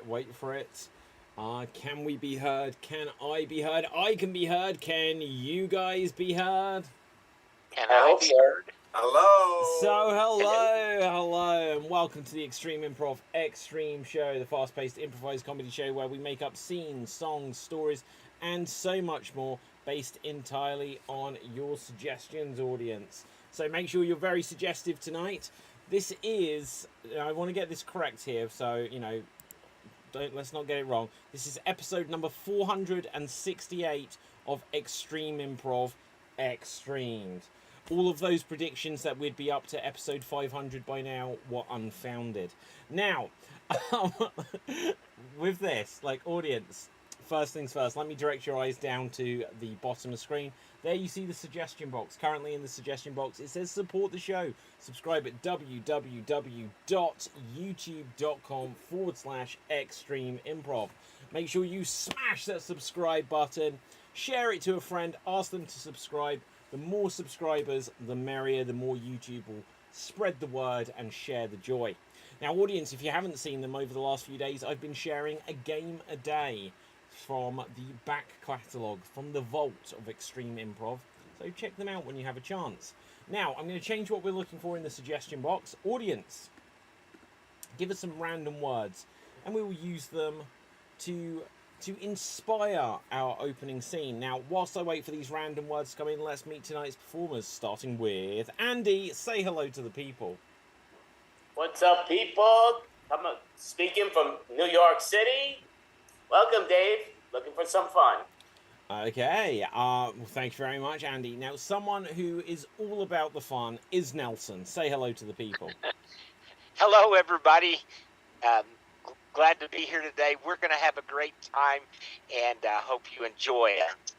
Wait for it. Can we be heard? Can I be heard? I can be heard. Can you guys be heard? Can I be heard? Hello. So hello, and welcome to the Extreme Improv Xstream show, the fast-paced improvised comedy show where we make up scenes, songs, stories, and so much more based entirely on your suggestions, audience. So make sure you're very suggestive tonight. This is, I want to get this correct here, so, you know, let's not get it wrong. This is episode number 468 of Extreme Improv Xstreamed. All of those predictions that we'd be up to episode 500 by now were unfounded. Now, with this, like, audience, first things first, let me direct your eyes down to the bottom of the screen. There you see the suggestion box. Currently in the suggestion box, it says support the show. Subscribe at www.youtube.com/Extreme Improv. Make sure you smash that subscribe button. Share it to a friend. Ask them to subscribe. The more subscribers, the merrier. The more YouTube will spread the word and share the joy. Now, audience, if you haven't seen them over the last few days, I've been sharing a game a day from the back catalogue, from the vault of Extreme Improv. So check them out when you have a chance. Now, I'm going to change what we're looking for in the suggestion box. Audience, give us some random words, and we will use them to inspire our opening scene. Now, whilst I wait for these random words to come in, let's meet tonight's performers, starting with Andy. Say hello to the people. What's up, people? I'm speaking from New York City. Welcome, Dave. Looking for some fun. Okay, well, thank you very much, Andy. Now, someone who is all about the fun is Nelson. Say hello to the people. Hello, everybody. Glad to be here today. We're going to have a great time, and hope you enjoy it.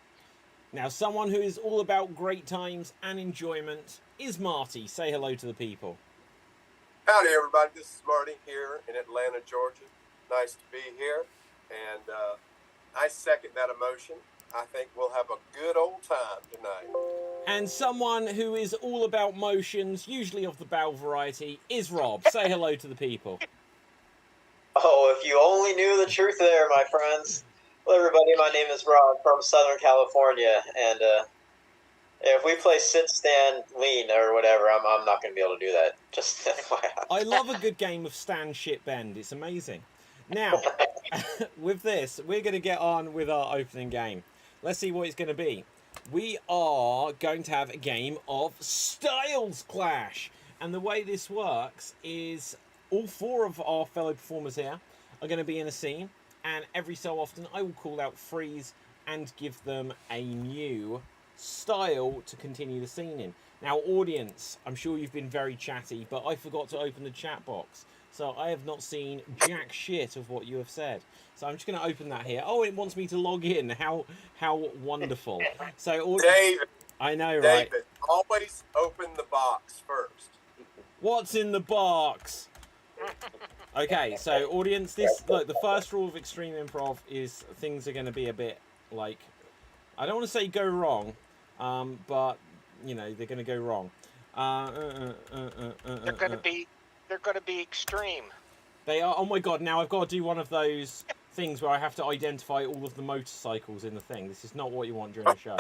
Now, someone who is all about great times and enjoyment is Marty. Say hello to the people. Howdy, everybody. This is Marty here in Atlanta, Georgia. Nice to be here, and I second that emotion. I think we'll have a good old time tonight. And someone who is all about motions, usually of the bow variety, is Rob. Say hello to the people. Oh, if you only knew the truth there, my friends. Hello, everybody. My name is Rob from Southern California, and if we play sit, stand, lean, or whatever, I'm not going to be able to do that. Just FYI. I love a good game of stand, shit, bend. It's amazing. Now, with this, we're going to get on with our opening game. Let's see what it's going to be. We are going to have a game of Styles Clash. And the way this works is all four of our fellow performers here are going to be in a scene. And every so often, I will call out freeze and give them a new style to continue the scene in. Now, audience, I'm sure you've been very chatty, but I forgot to open the chat box. So I have not seen jack shit of what you have said. So I'm just going to open that here. Oh, it wants me to log in. How wonderful. So David, I know, right? David, always open the box first. What's in the box? Okay, so audience, the first rule of extreme improv is things are going to be a bit like, I don't want to say go wrong, but you know they're going to go wrong. They're gonna be extreme. They are. Oh my god! Now I've got to do one of those things where I have to identify all of the motorcycles in the thing. This is not what you want during the show.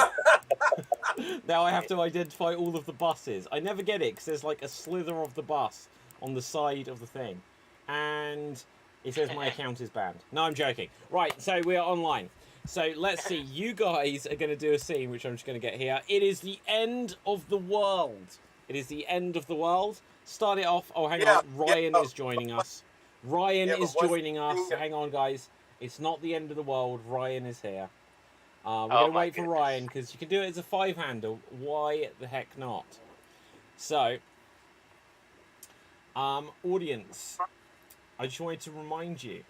Now I have to identify all of the buses. I never get it because there's like a slither of the bus on the side of the thing, and it says my account is banned. No, I'm joking. Right, so we are online. So let's see. You guys are going to do a scene, which I'm just going to get here. It is the end of the world. It is the end of the world. Start it off. Oh, hang on. Ryan is joining us. Ryan is joining us. Hang on, guys. It's not the end of the world. Ryan is here. We're going to wait for Ryan because you can do it as a 5-handle. Why the heck not? So, audience, I just wanted to remind you,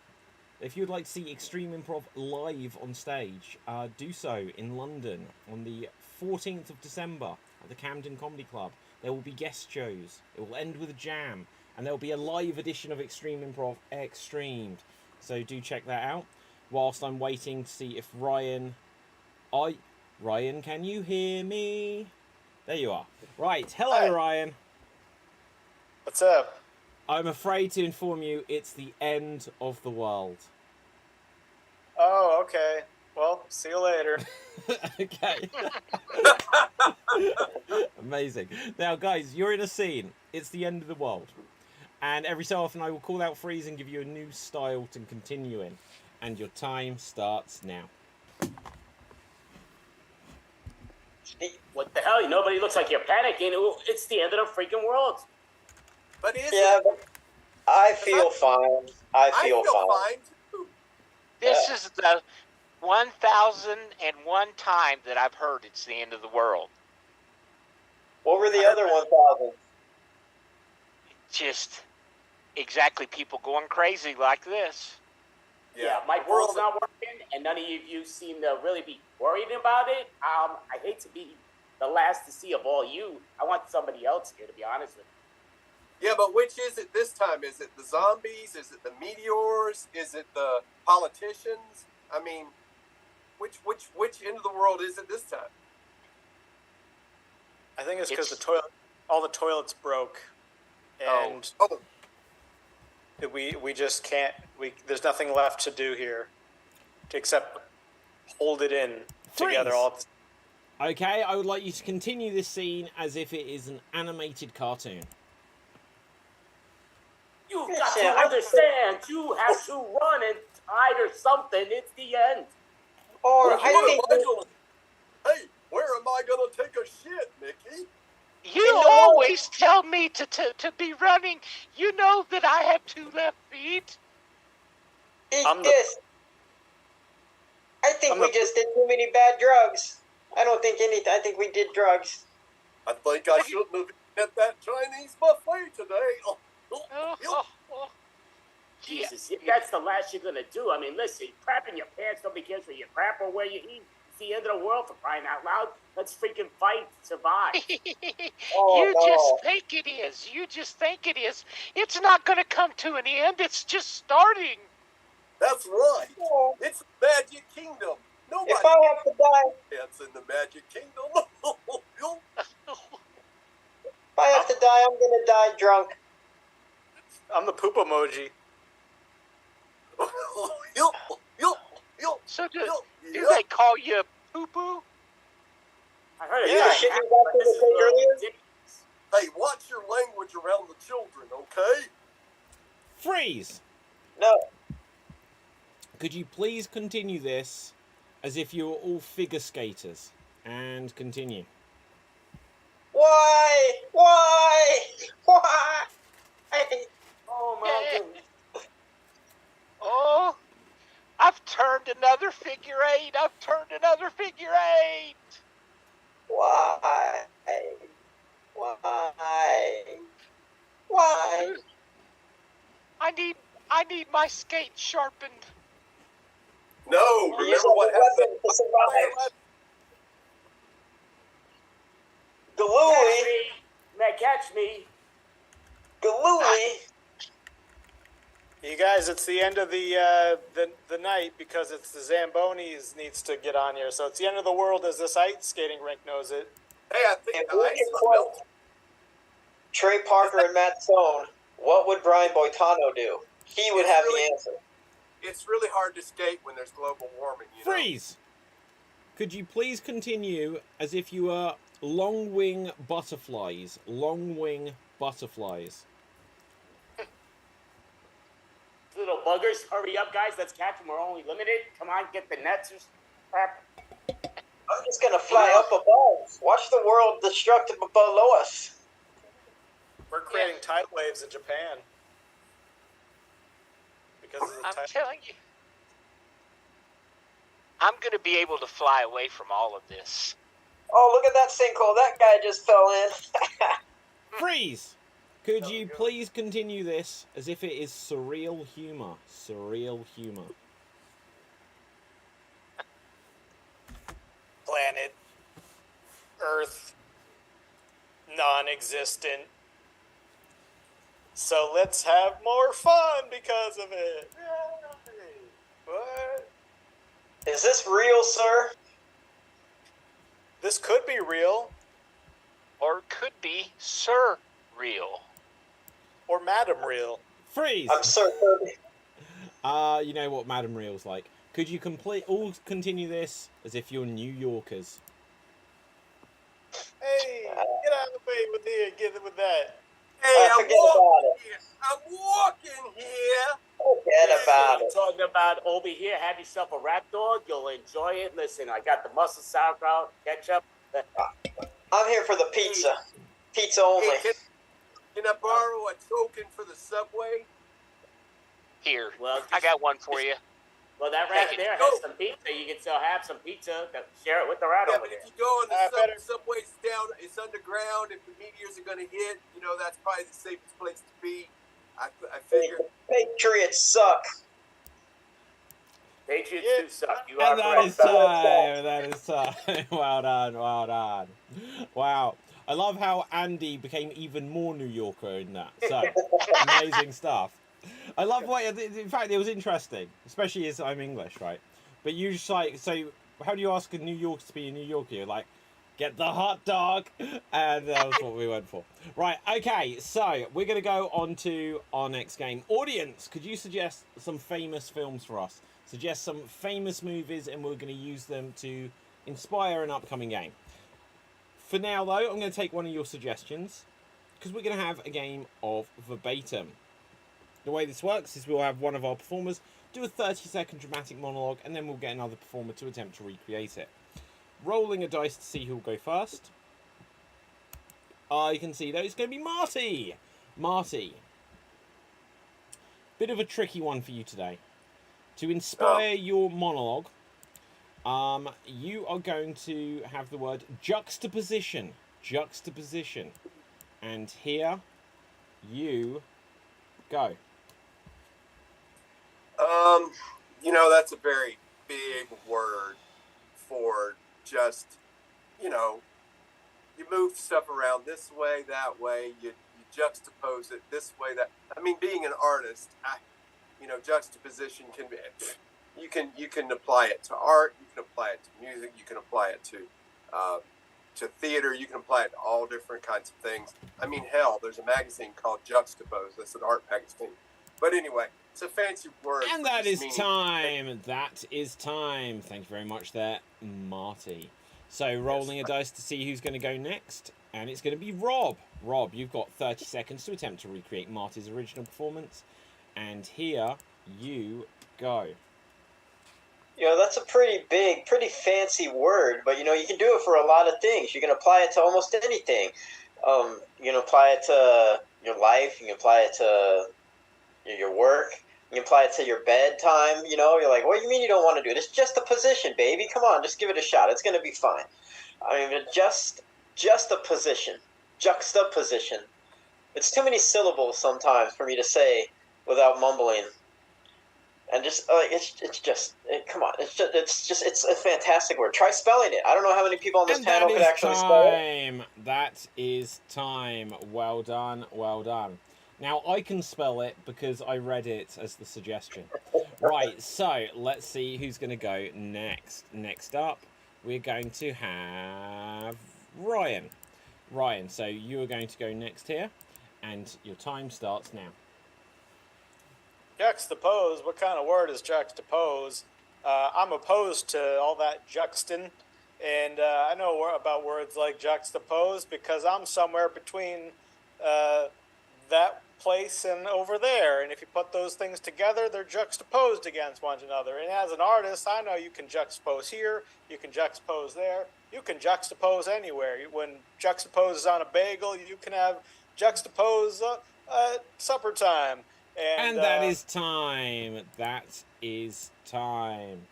if you'd like to see Extreme Improv live on stage, do so in London on the 14th of December at the Camden Comedy Club. There will be guest shows. It will end with a jam. And there will be a live edition of Extreme Improv Xstreamed. So do check that out. Whilst I'm waiting to see if Ryan... Ryan, can you hear me? There you are. Right. Hello, Hi. Ryan. What's up? I'm afraid to inform you it's the end of the world. Oh, okay. Well, see you later. Okay. Amazing. Now, guys, you're in a scene. It's the end of the world. And every so often I will call out freeze and give you a new style to continue in. And your time starts now. What the hell? Nobody looks like you're panicking. It's the end of the freaking world. But is Yeah, it? but I feel fine. I feel fine. too. This is the 1,001 time that I've heard it's the end of the world. What were the other 1,000? Just exactly people going crazy like this. Yeah, my world's not working, and none of you seem to really be worried about it. I hate to be the last to see of all you. I want somebody else here, to be honest with you. Yeah, but which is it this time? Is it the zombies? Is it the meteors? Is it the politicians? I mean, which end of the world is it this time? I think it's because all the toilets broke, and we just can't. There's nothing left to do here, except hold it in together. Okay, I would like you to continue this scene as if it is an animated cartoon. You got to understand. You have to run and hide or something. It's the end. Or Hey, where am I gonna take a shit, Mickey? You always tell me to be running. You know that I have 2 left feet. I think we just did too many bad drugs. I think we did drugs. I think I shouldn't have eaten at that Chinese buffet today. Jesus, if that's the last you're gonna do, I mean, listen, crap in your pants, nobody cares where you crap or where you eat. It's the end of the world, for crying out loud. Let's freaking fight, survive. Just think it is. You just think it is. It's not going to come to an end. It's just starting. That's right. It's the Magic Kingdom. Nobody If I have to die, dance in the Magic Kingdom. if I have to die, I'm gonna die drunk. I'm the poop emoji. So do they call you poo-poo? I heard Yeah, shit you got to say earlier. Hey, watch your language around the children, okay? Freeze! No. Could you please continue this as if you were all figure skaters? And continue. Why? Oh my goodness. Oh, I've turned another figure 8. Why? I need my skate sharpened. No, You use remember what a weapon happened? to survive. Galooly, Catch me. Galooly. You guys, it's the end of the night because it's the Zambonis needs to get on here. So it's the end of the world as this ice skating rink knows it. Hey, I think If the we ice could is quote melting. Trey Parker and Matt Stone, what would Brian Boitano do? He would It's have really- the answer. It's really hard to skate when there's global warming, you know. Freeze! Could you please continue as if you were long wing butterflies? Long wing butterflies. Little buggers, hurry up, guys. Let's catch them. We're only limited. Come on, get the nets or crap. I'm just gonna fly up above. Watch the world destructive below us. We're creating tidal waves in Japan. Because of the I'm tidal. telling you. I'm going to be able to fly away from all of this. Oh, look at that sinkhole. That guy just fell in. Freeze! Could you please continue this as if it is surreal humor? Surreal humor. Planet Earth non-existent. So let's have more fun because of it. Yay. What? Is this real, sir? This could be real, Or could be surreal. or Madam Real. Freeze! I'm Sir Kirby. You know what Madam Real's like. Could you all continue this as if you're New Yorkers? Hey, get out of the way with here. Get it with that. Hey, I'm Forget about walking it. here. I'm walking here. Forget about We're it. talking about over here. Have yourself a rat dog. You'll enjoy it. Listen, I got the mustard, sauerkraut, ketchup. I'm here for the pizza. Pizza only. Hey, can I borrow a token for the subway? Here, Well, I got one for you. Well, that rat Take it. there Go. has some pizza. You can still have some pizza. Share it with the rat Yeah, over but there. if you go on the better- subway's down, it's underground. If the meteors are going to hit, you know, that's probably the safest place to be. I figure. Patriots suck. Patriots Yeah. do suck. You are And that correct. is time. That is time. Well done. Well done. Wow. I love how Andy became even more New Yorker in that. So amazing stuff. I love what. In fact, it was interesting, especially as I'm English, right? But you just like, so how do you ask a New Yorker to be a New Yorker? You're like, get the hot dog, and that was what we went for. Right. Okay. So we're gonna go on to our next game. Audience, could you suggest some famous films for us? Suggest some famous movies, and we're going to use them to inspire an upcoming game. For now, though, I'm going to take one of your suggestions, because we're going to have a game of verbatim. The way this works is we'll have one of our performers do a 30-second dramatic monologue, and then we'll get another performer to attempt to recreate it. Rolling a dice to see who will go first. I can see that it's going to be Marty. Marty. Bit of a tricky one for you today. To inspire your monologue, you are going to have the word juxtaposition. Juxtaposition. And here you go. You know, that's a very big word for just, you know, you move stuff around this way, that way, you juxtapose it this way, that. I mean, being an artist, you know, juxtaposition can be, you can apply it to art, you can apply it to music, you can apply it to theater, you can apply it to all different kinds of things. I mean, hell, there's a magazine called Juxtapose, that's an art magazine. But anyway, it's a fancy word. And that is time. That is time. Thank you very much there, Marty. So rolling a dice to see who's going to go next. And it's going to be Rob. Rob, you've got 30 seconds to attempt to recreate Marty's original performance. And here you go. You know, that's a pretty big, pretty fancy word, but, you know, you can do it for a lot of things. You can apply it to almost anything. You can apply it to your life. You can apply it to your work. You can apply it to your bedtime. You know, you're like, what do you mean you don't want to do it? It's just a position, baby. Come on, just give it a shot. It's going to be fine. I mean, just a position. Juxtaposition. It's too many syllables sometimes for me to say without mumbling. And just come on, it's a fantastic word. Try spelling it. I don't know how many people on this And panel that could is actually spell it. time. That is time. Well done. Well done. Now, I can spell it because I read it as the suggestion. Right, so let's see who's going to go next. Next up, we're going to have Ryan. Ryan, so you are going to go next here, and your time starts now. Juxtapose. What kind of word is juxtapose? I'm opposed to all that juxtin, and I know about words like juxtapose because I'm somewhere between that place and over there. And if you put those things together, they're juxtaposed against one another. And as an artist, I know you can juxtapose here, you can juxtapose there, you can juxtapose anywhere. When juxtapose is on a bagel, you can have juxtapose at supper time. And that is time. That is time.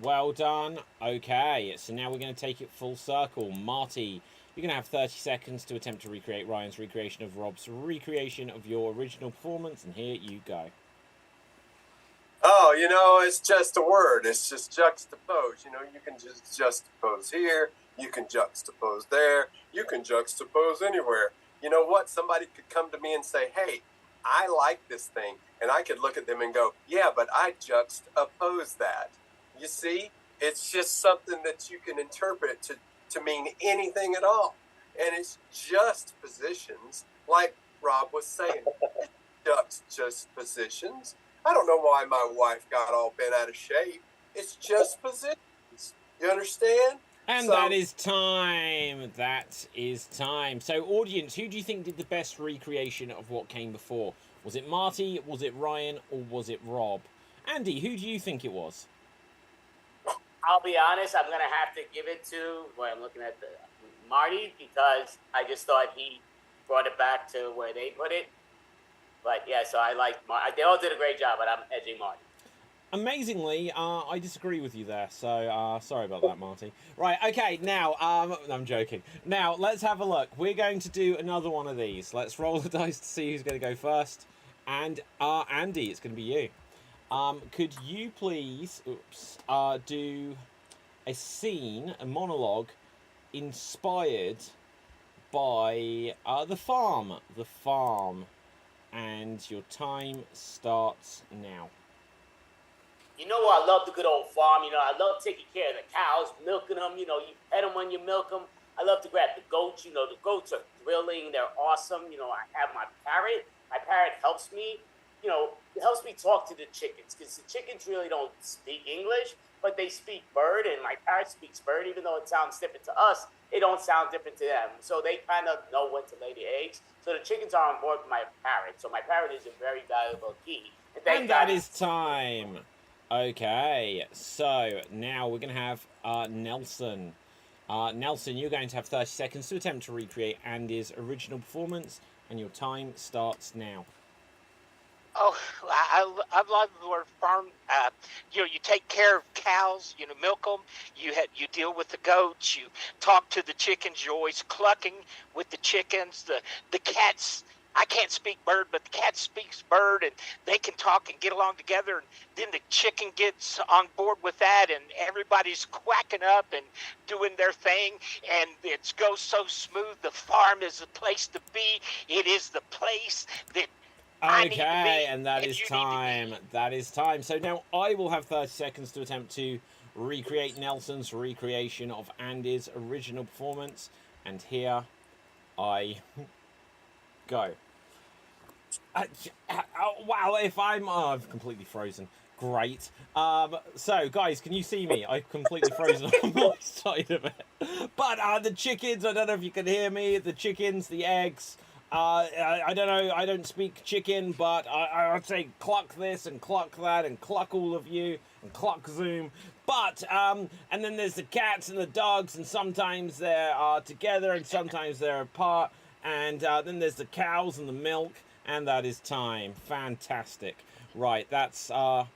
Well done. Okay, so now we're going to take it full circle. Marty, you're going to have 30 seconds to attempt to recreate Ryan's recreation of Rob's recreation of your original performance, and here you go. Oh, you know, it's just a word. It's just juxtapose. You know, you can just juxtapose here. You can juxtapose there. You can juxtapose anywhere. You know what? Somebody could come to me and say, hey, I like this thing. And I could look at them and go, yeah, but I juxtapose that. You see? It's just something that you can interpret to mean anything at all. And it's just positions, like Rob was saying. Just positions. I don't know why my wife got all bent out of shape. It's just positions. You understand? And that is time. That is time. So, audience, who do you think did the best recreation of what came before? Was it Marty, was it Ryan, or was it Rob? Andy, who do you think it was? I'll be honest, I'm going to have to give it to, I'm looking at Marty, because I just thought he brought it back to where they put it. But yeah, so I like Marty. They all did a great job, but I'm edging Marty. Amazingly, I disagree with you there, so sorry about that, Marty. Right, okay, now, I'm joking. Now, let's have a look. We're going to do another one of these. Let's roll the dice to see who's going to go first. And, Andy, it's going to be you. Could you please, do a scene, a monologue, inspired by The Farm. The Farm. And your time starts now. You know, I love the good old farm. You know, I love taking care of the cows, milking them. You know, you pet them when you milk them. I love to grab the goats. You know, the goats are thrilling. They're awesome. You know, I have my parrot. My parrot helps me. You know, it helps me talk to the chickens because the chickens really don't speak English, but they speak bird, and my parrot speaks bird. Even though it sounds different to us, it don't sound different to them. So they kind of know when to lay the eggs. So the chickens are on board with my parrot. So my parrot is a very valuable key. And that is time. Okay, so now we're going to have Nelson. Nelson, you're going to have 30 seconds to attempt to recreate Andy's original performance, and your time starts now. Oh, I love the word farm. You know, you take care of cows, you know, milk them. You deal with the goats. You talk to the chickens. You're always clucking with the chickens. The cats. I can't speak bird, but the cat speaks bird, and they can talk and get along together. And then the chicken gets on board with that, and everybody's quacking up and doing their thing, and it goes so smooth. The farm is the place to be. It is the place that. Okay, and that is time. That is time. So now I will have 30 seconds to attempt to recreate Nelson's recreation of Andy's original performance. And here I go. Wow, if I've completely frozen. Great. So, guys, can you see me? I've completely frozen on my side of it. But the chickens, I don't know if you can hear me. The chickens, the eggs. I don't know, I don't speak chicken, but I'd say cluck this and cluck that and cluck all of you and cluck Zoom. But, and then there's the cats and the dogs, and sometimes they're together and sometimes they're apart. And then there's the cows and the milk, and that is time. Fantastic. Right, that's, oh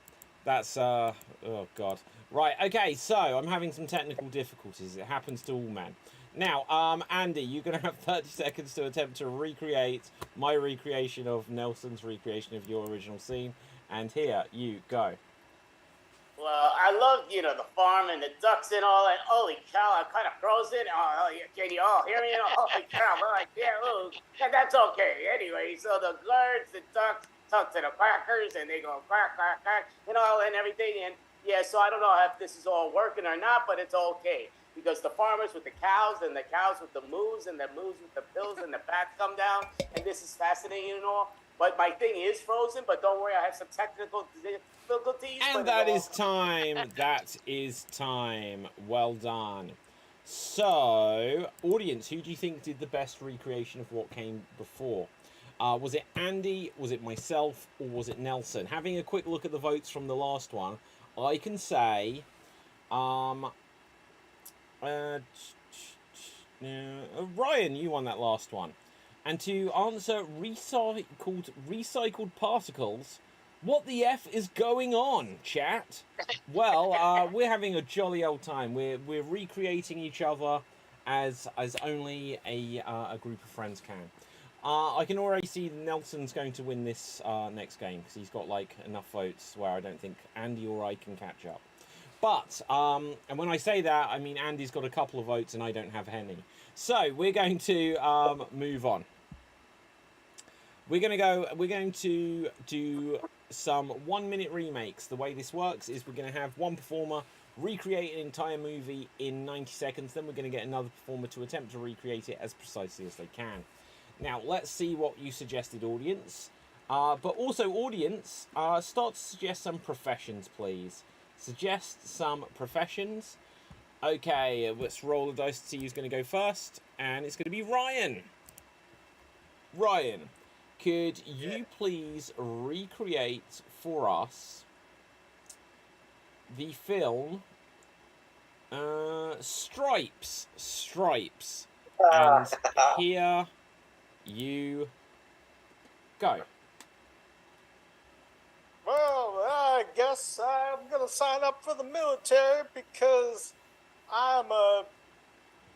God. Right, okay, so I'm having some technical difficulties. It happens to all men. Now, Andy, you're going to have 30 seconds to attempt to recreate my recreation of Nelson's recreation of your original scene. And here you go. Well, I love, the farm and the ducks and all, and holy cow, I kind of frozen. Can you all hear me? Holy cow, well, I can't move. And that's okay. Anyway, so the birds, the ducks talk to the quackers, and they go quack, quack, quack, and everything. And yeah, so I don't know if this is all working or not, but it's okay. Because the farmers with the cows, and the cows with the moos, and the moos with the pills, and the bats come down, and this is fascinating and all. But my thing is frozen, but don't worry, I have some technical difficulties. And that is time. That is time. Well done. So, audience, who do you think did the best recreation of what came before? Was it Andy, was it myself, or was it Nelson? Having a quick look at the votes from the last one, I can say... Ryan, you won that last one. And to answer recycled particles, what the F is going on, chat? Well, we're having a jolly old time. We're recreating each other as only a group of friends can. I can already see Nelson's going to win this next game because he's got like enough votes where I don't think Andy or I can catch up. But, and when I say that, I mean Andy's got a couple of votes and I don't have any. So, we're going to move on. We're going to do some 1 minute remakes. The way this works is we're going to have one performer recreate an entire movie in 90 seconds. Then we're going to get another performer to attempt to recreate it as precisely as they can. Now, let's see what you suggested, audience. But also, audience, start to suggest some professions, please. Suggest some professions. Okay, let's roll the dice to see who's going to go first. And it's going to be Ryan. Ryan, could you please recreate for us the film Stripes? Stripes. And here you go. Well, I guess I'm going to sign up for the military because I'm a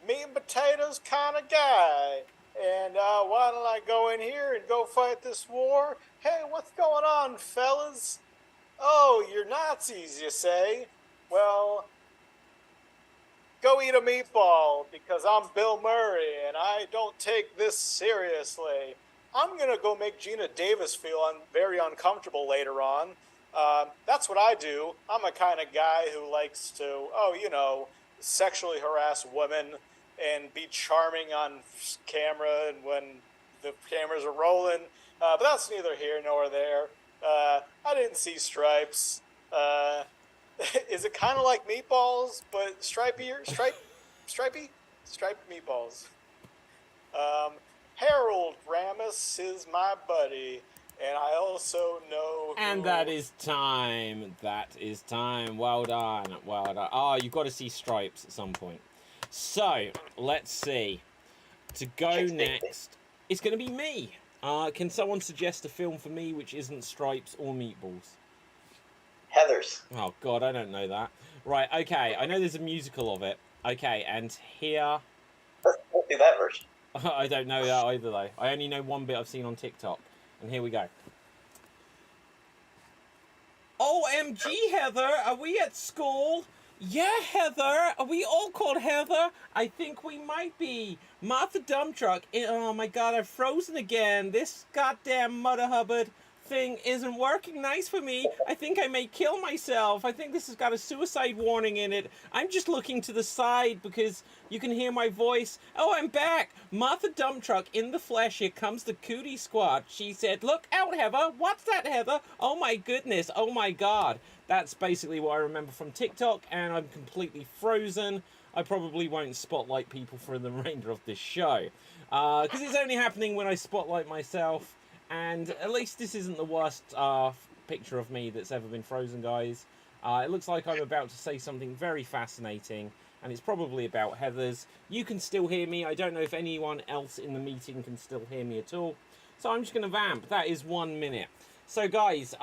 meat and potatoes kind of guy. And why don't I go in here and go fight this war? Hey, what's going on, fellas? Oh, you're Nazis, you say? Well, go eat a meatball because I'm Bill Murray and I don't take this seriously. I'm going to go make Gina Davis feel very uncomfortable later on. That's what I do. I'm a kind of guy who likes to, sexually harass women and be charming on camera and when the cameras are rolling. But that's neither here nor there. I didn't see Stripes. Is it kind of like meatballs, but stripy? Striped meatballs. Harold Ramis is my buddy, and I also know... And that is time. That is time. Well done. Well done. Oh, you've got to see Stripes at some point. So, let's see. To go next, it's going to be me. Can someone suggest a film for me which isn't Stripes or Meatballs? Heathers. Oh, God, I don't know that. Right, okay. I know there's a musical of it. Okay, and here... Let's do that version. I don't know that either, though. I only know one bit I've seen on TikTok. And here we go. OMG, Heather! Are we at school? Yeah, Heather! Are we all called Heather? I think we might be. Martha Dumbtruck. Oh my god, I've frozen again. This goddamn Mother Hubbard thing isn't working nice for me. I think I may kill myself. I think this has got a suicide warning in it. I'm just looking to the side because you can hear my voice. Oh, I'm back. Martha Dumbtruck in the flesh. Here comes the cootie squad. She said, look out, Heather. What's that, Heather? Oh my goodness. Oh my god. That's basically what I remember from TikTok, and I'm completely frozen. I probably won't spotlight people for the remainder of this show. Because it's only happening when I spotlight myself. And at least this isn't the worst picture of me that's ever been frozen, guys. It looks like I'm about to say something very fascinating, and it's probably about Heathers. You can still hear me. I don't know if anyone else in the meeting can still hear me at all. So I'm just going to vamp. That is 1 minute. So, guys,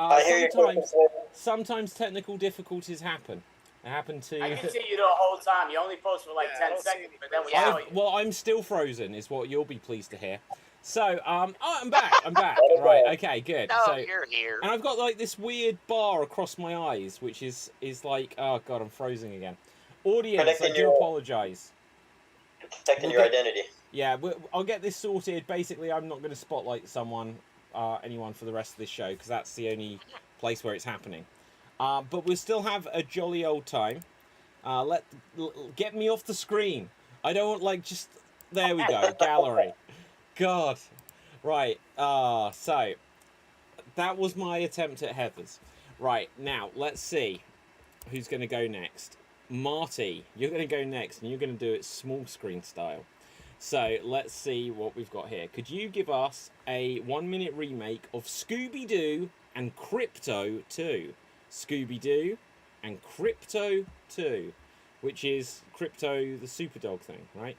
sometimes technical difficulties happen. It happened to. I can see you the whole time. You only post for like Yeah, I 10 don't see seconds, but then we Yeah. tell you. Well, I'm still frozen, is what you'll be pleased to hear. So, oh, I'm back. I'm back. Right. Okay. Good. No, So, you're here. and I've got like this weird bar across my eyes, which is like, oh god, I'm frozen again. Audience, I Protecting do your- apologise. Protecting We'll your get- identity. Yeah, I'll get this sorted. Basically, I'm not going to spotlight anyone for the rest of this show because that's the only place where it's happening. But we'll still have a jolly old time. Get me off the screen. I don't want just. There we go, gallery. God, right. So that was my attempt at Heathers. Right now, let's see who's going to go next. Marty, you're going to go next, and you're going to do it small screen style. So let's see what we've got here. Could you give us a 1-minute remake of Scooby-Doo and Crypto 2? Scooby-Doo and Crypto 2, which is Crypto the Superdog thing, right?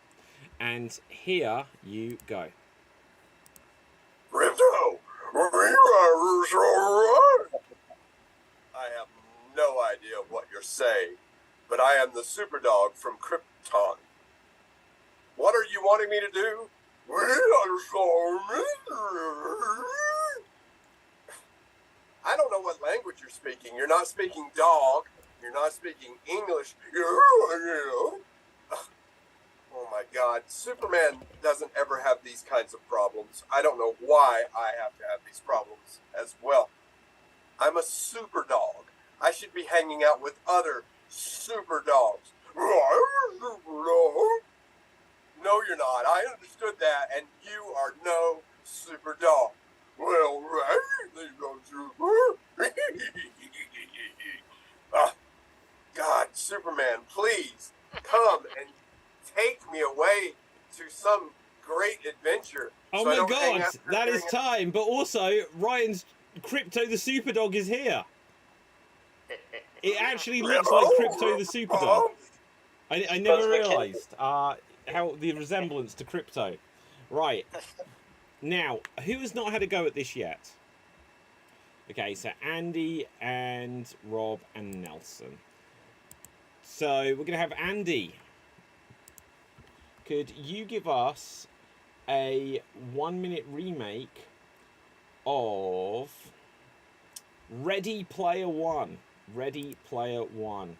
And here you go. Crypto! I have no idea what you're saying, but I am the Superdog from Krypton. What are you wanting me to do? I don't know what language you're speaking. You're not speaking dog. You're not speaking English. Oh my God. Superman doesn't ever have these kinds of problems. I don't know why I have to have these problems as well. I'm a super dog. I should be hanging out with other super dogs. No, you're not. I understood that, and you are no super dog. Well, God, Superman, please come and take me away to some great adventure. Oh so I my don't hang god, out that is during time. But also, Ryan's Crypto the Superdog is here. It actually looks like Crypto the Superdog. I never realised how the resemblance to Crypto. Right. Now, who has not had a go at this yet? Okay, so Andy and Rob and Nelson. So we're going to have Andy. Could you give us a 1-minute remake of Ready Player One? Ready Player One.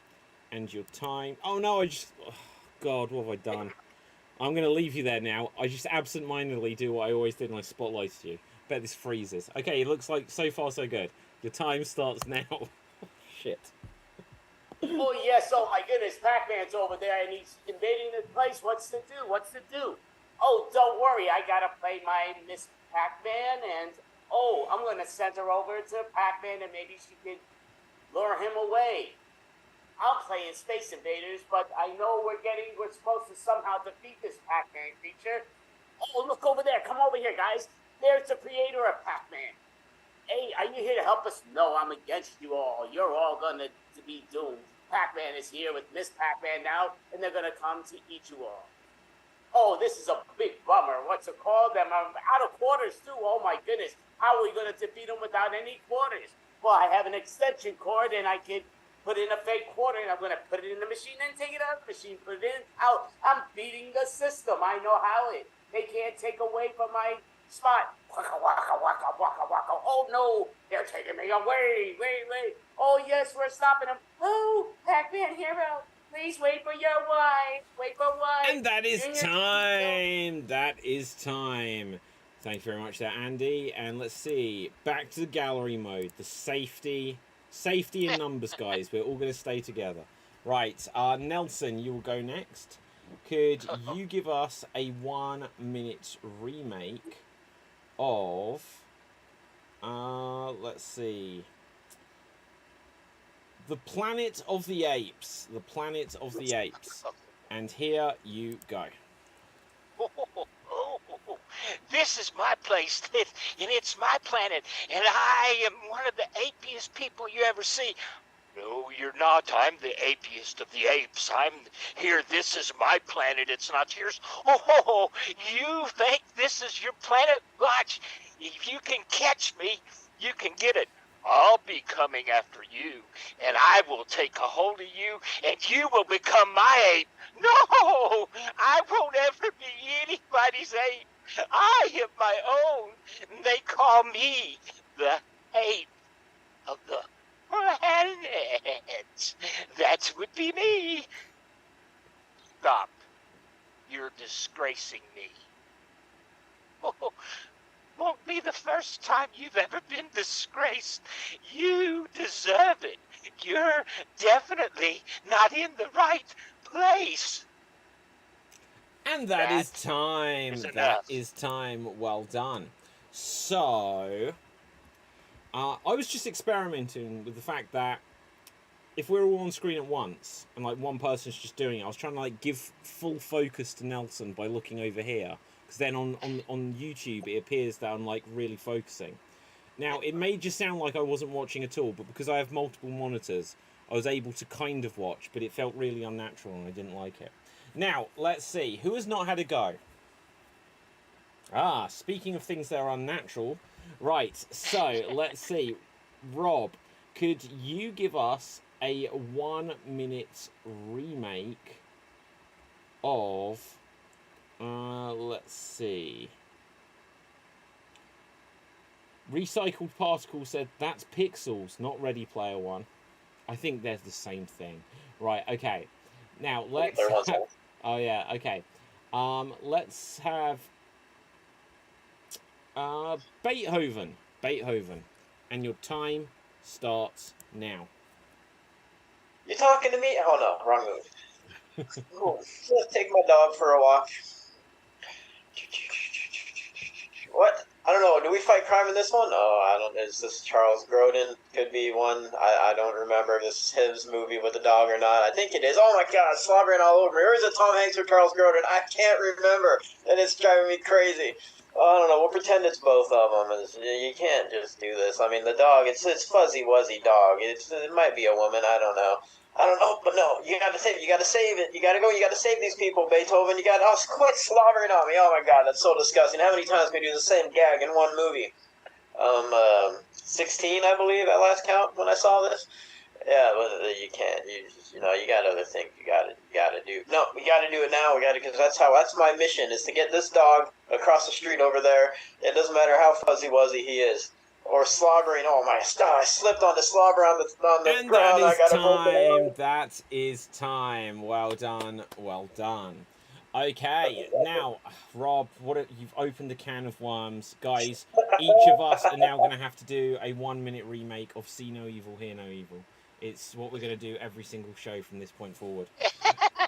And your time... Oh no, oh, God, what have I done? I'm going to leave you there now. I just absent-mindedly do what I always did when I spotlighted you. Bet this freezes. Okay, it looks like so far so good. Your time starts now. Shit. Oh yes, oh my goodness, Pac-Man's over there and he's invading the place. What's to do? What's to do? Oh, don't worry, I gotta play my Miss Pac-Man and I'm gonna send her over to Pac-Man and maybe she can lure him away. I'll play in Space Invaders, but I know we're supposed to somehow defeat this Pac-Man creature. Oh, look over there, come over here, guys. There's the creator of Pac-Man. Hey, are you here to help us? No, I'm against you all. You're all gonna be doomed. Pac-Man is here with Miss Pac-Man now, and they're gonna come to eat you all. Oh, this is a big bummer. What's it called? I'm out of quarters too. Oh my goodness. How are we gonna defeat them without any quarters? Well, I have an extension cord and I can put in a fake quarter and I'm gonna put it in the machine and take it out of the machine, put it in, out. I'm beating the system. I know how they can't take away from my spot. Waka, waka, waka, waka, waka. Oh no, they're taking me away. Wait. Oh yes, we're stopping them. Oh, Pac-Man hero, please wait for your wife. Wait for wife. And that is time. That is time. Thank you very much there, Andy. And let's see. Back to the gallery mode. The safety in numbers, guys. We're all going to stay together. Right. Nelson, you will go next. Could you give us a 1-minute remake of... let's see... The Planet of the Apes. The Planet of the Apes. And here you go. This is my place, and it's my planet, and I am one of the apiest people you ever see. No, you're not. I'm the apiest of the apes. I'm here. This is my planet. It's not yours. Oh, you think this is your planet? Watch. If you can catch me, you can get it. I'll be coming after you, and I will take a hold of you, and you will become my ape. No, I won't ever be anybody's ape. I am my own. They call me the ape of the planet. That would be me. Stop. You're disgracing me. Oh, won't be the first time you've ever been disgraced. You deserve it. You're definitely not in the right place. And that is That time. is That enough. is time. Well done. So, I was just experimenting with the fact that if we're all on screen at once and like one person's just doing it, I was trying to like give full focus to Nelson by looking over here, because then on YouTube it appears that I'm like really focusing. Now it may just sound like I wasn't watching at all, but because I have multiple monitors, I was able to kind of watch, but it felt really unnatural and I didn't like it. Now let's see who has not had a go. Speaking of things that are unnatural, right? So let's see, Rob, could you give us a 1 minute remake of let's see, Recycled Particle said that's Pixels, not Ready Player One. I think they're the same thing. Right, okay, now let's oh yeah, okay, let's have Beethoven, and your time starts now. You talking to me? Oh no, wrong move. Cool. Let's take my dog for a walk. What? I don't know. Do we fight crime in this one? Oh, I don't. Is this Charles Grodin? Could be one. I don't remember if this is his movie with the dog or not. I think it is. Oh my God, slobbering all over me. Or is it Tom Hanks or Charles Grodin? I can't remember, and it's driving me crazy. I don't know. We'll pretend it's both of them. You can't just do this. I mean, the dog. It's fuzzy wuzzy dog. It might be a woman. I don't know. But no, you gotta save it. You gotta save it. You gotta go. You gotta save these people, Beethoven. You gotta quit slobbering on me. Oh my God, that's so disgusting. How many times can we do the same gag in one movie? 16, I believe, at last count when I saw this. Yeah, but you can't. You got other things you gotta do. No, we gotta do it now. Because that's my mission is to get this dog across the street over there. It doesn't matter how fuzzy wuzzy he is. Or slobbering. Oh my God! I slipped on the slobber on the And ground. that is time. That is time. Well done. Well done. Okay, now, Rob, you've opened a can of worms, guys. Each of us are now going to have to do a 1 minute remake of See No Evil, Hear No Evil. It's what we're going to do every single show from this point forward.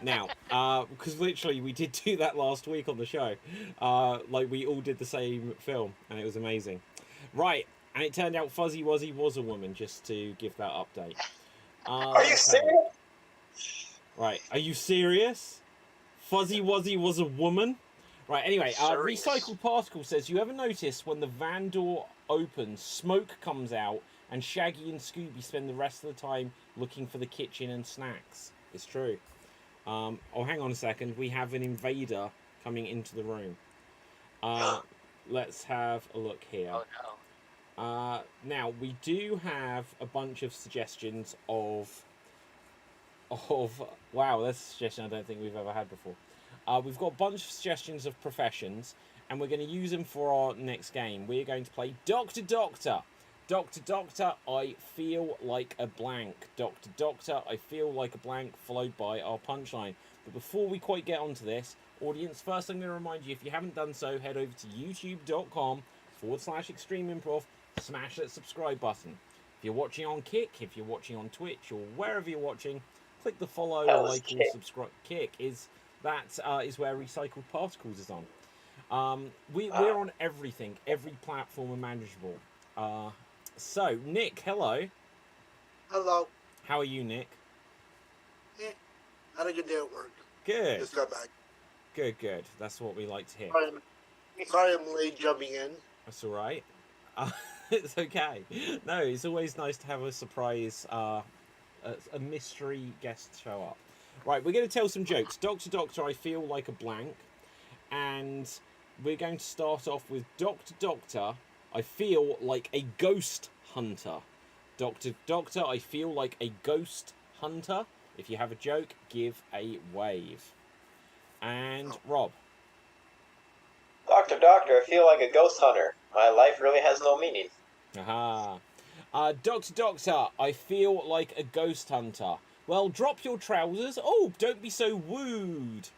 Now, because literally we did do that last week on the show. Like we all did the same film, and it was amazing. Right. And it turned out Fuzzy Wuzzy was a woman, just to give that update. Are you serious? Right, are you serious? Fuzzy Wuzzy was a woman? Right, anyway, Recycled Particle says, you ever notice when the van door opens, smoke comes out, and Shaggy and Scooby spend the rest of the time looking for the kitchen and snacks? It's true. Oh, hang on a second. We have an invader coming into the room. Let's have a look here. Oh no. Now we do have a bunch of suggestions of wow, that's a suggestion I don't think we've ever had before. We've got a bunch of suggestions of professions, and we're going to use them for our next game. We're going to play Doctor, I feel like a blank. Doctor, I feel like a blank, followed by our punchline. But before we quite get onto this, audience, first I'm going to remind you, if you haven't done so, head over to youtube.com/Extreme Improv. Smash that subscribe button. If you're watching on Kick, if you're watching on Twitch, or wherever you're watching, click the follow, like, or subscribe. Kick is where Recycled Particles is on. We're on everything, every platform imaginable. So Nick, hello. Hello. How are you, Nick? Had a good day at work. Good. Just got back. Good. That's what we like to hear. Sorry I'm late jumping in. That's all right. It's okay. No, it's always nice to have a surprise, a mystery guest show up. Right, we're going to tell some jokes. Doctor, I feel like a blank. And we're going to start off with Doctor, I feel like a ghost hunter. Doctor, I feel like a ghost hunter. If you have a joke, give a wave. And Rob. Doctor, I feel like a ghost hunter. My life really has no meaning. Aha. Doctor, I feel like a ghost hunter. Well, drop your trousers. Oh, don't be so wooed.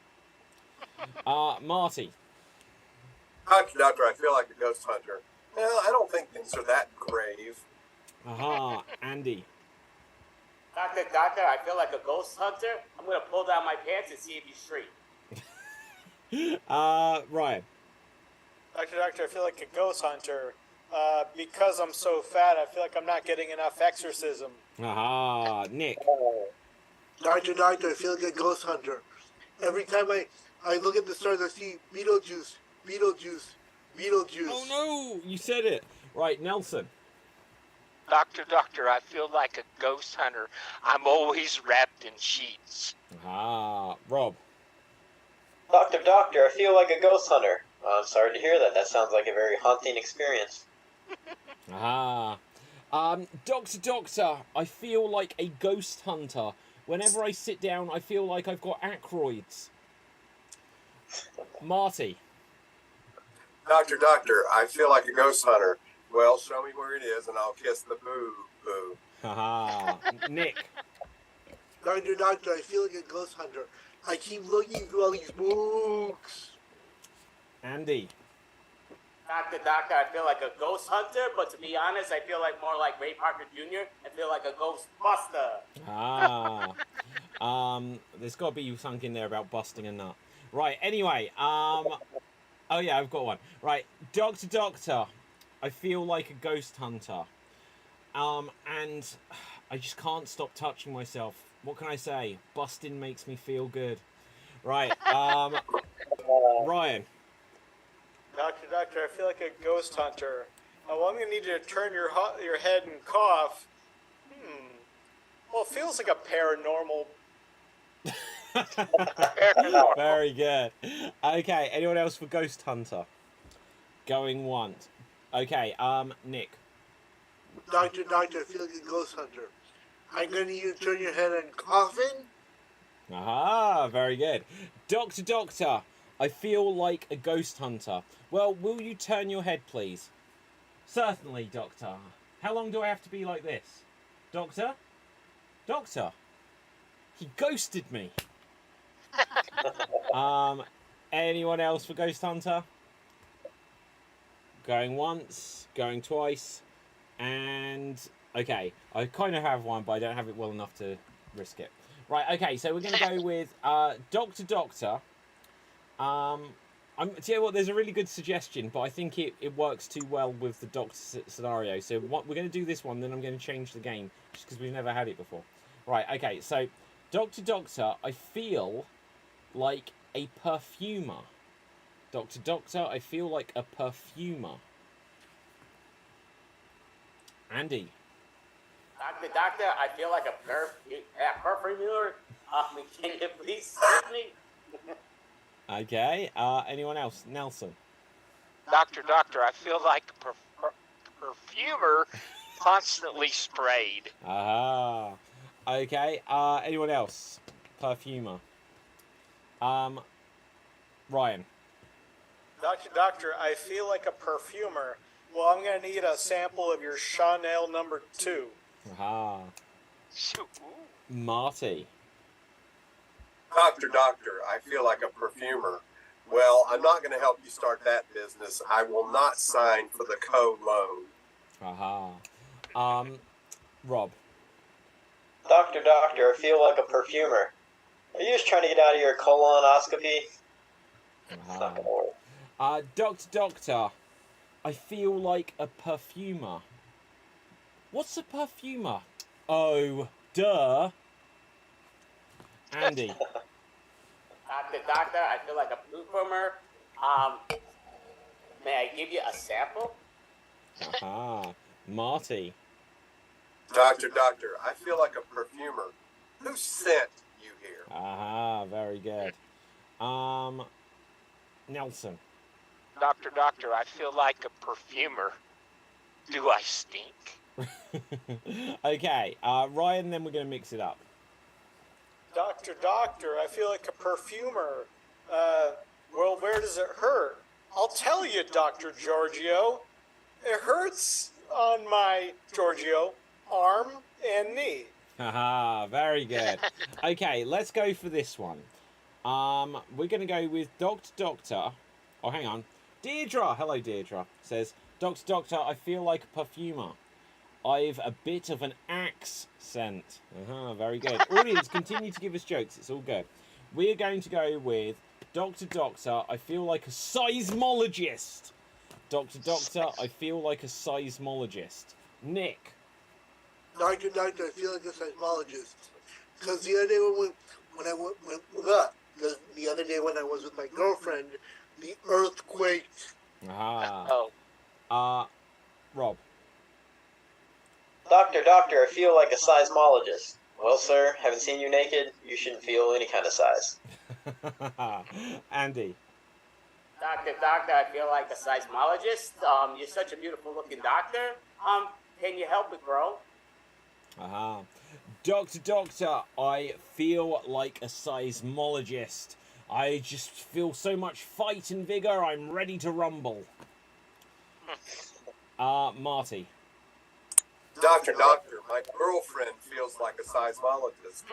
Marty. Doctor, I feel like a ghost hunter. Well, I don't think things are that grave. Aha. Andy. Doctor, I feel like a ghost hunter. I'm gonna pull down my pants and see if he's straight. Ryan. Doctor, I feel like a ghost hunter. Because I'm so fat, I feel like I'm not getting enough exorcism. Aha. Nick. Doctor, I feel like a ghost hunter. Every time I look at the stars, I see Beetlejuice. Oh no, you said it. Right, Nelson. Doctor, I feel like a ghost hunter. I'm always wrapped in sheets. Ah, Rob. Doctor, I feel like a ghost hunter. I'm sorry to hear that. That sounds like a very haunting experience. Ah. Doctor, I feel like a ghost hunter. Whenever I sit down, I feel like I've got acroids. Marty. Doctor, I feel like a ghost hunter. Well, show me where it is, and I'll kiss the boo. Haha. Nick. Doctor, I feel like a ghost hunter. I keep looking through all these books. Andy. Doctor, I feel like a ghost hunter, but to be honest, I feel like more like Ray Parker Jr. I feel like a ghost buster. Ah. There's got to be something in there about busting a nut. Right, anyway, oh yeah, I've got one. Right, Doctor, I feel like a ghost hunter. And I just can't stop touching myself. What can I say? Busting makes me feel good. Right, Ryan. Doctor, I feel like a ghost hunter. Well, I'm gonna need you to turn your head and cough. Well, it feels like a paranormal. Very good. Okay, anyone else for ghost hunter? Going once. Okay, Nick. Doctor, I feel like a ghost hunter. I'm gonna need you to turn your head and coffin. Aha, very good. Doctor, I feel like a ghost hunter. Well, will you turn your head, please? Certainly, Doctor. How long do I have to be like this? Doctor? He ghosted me. Anyone else for ghost hunter? Going once, going twice, and okay, I kind of have one, but I don't have it well enough to risk it. Right, okay, so we're going to go with Doctor. Do you know what? There's a really good suggestion, but I think it works too well with the Doctor scenario. So we're going to do this one, then I'm going to change the game just because we've never had it before. Right, okay, so Doctor, I feel like a perfumer. Doctor, I feel like a perfumer. Andy. Doctor, I feel like a perfumer. Can you please help me? Okay, anyone else? Nelson. Doctor, I feel like a perfumer constantly sprayed. Ah. Okay, anyone else? Perfumer. Ryan. Doctor, I feel like a perfumer. Well, I'm gonna need a sample of your Chanel number 2. Aha. Marty. Doctor, I feel like a perfumer. Well, I'm not going to help you start that business. I will not sign for the co-loan. Aha. Rob. Doctor, I feel like a perfumer. Are you just trying to get out of your colonoscopy? It's not gonna work. Doctor, I feel like a perfumer. What's a perfumer? Oh, duh. Andy. Doctor, I feel like a perfumer. May I give you a sample? Aha. Marty. Doctor, I feel like a perfumer. Who sent you here? Aha, very good. Nelson. Doctor, I feel like a perfumer. Do I stink? Okay, Ryan, then we're going to mix it up. Doctor, I feel like a perfumer. Well, where does it hurt? I'll tell you, Dr. Giorgio. It hurts on my, Giorgio, arm and knee. Haha, very good. Okay, let's go for this one. We're going to go with Doctor. Oh, hang on. Deirdre, hello Deirdre, says, Doctor, I feel like a perfumer. I've a bit of an axe scent. Very good. Audience, continue to give us jokes. It's all good. We're going to go with Doctor, I feel like a seismologist. Doctor, I feel like a seismologist. Nick. Doctor, I feel like a seismologist. Because the other day when I was with my girlfriend, the earth quaked. Rob. Doctor, I feel like a seismologist. Well, sir, haven't seen you naked. You shouldn't feel any kind of size. Andy. Doctor, I feel like a seismologist. You're such a beautiful looking doctor. Can you help it, bro? Doctor, I feel like a seismologist. I just feel so much fight and vigor. I'm ready to rumble. Marty. Doctor, my girlfriend feels like a seismologist.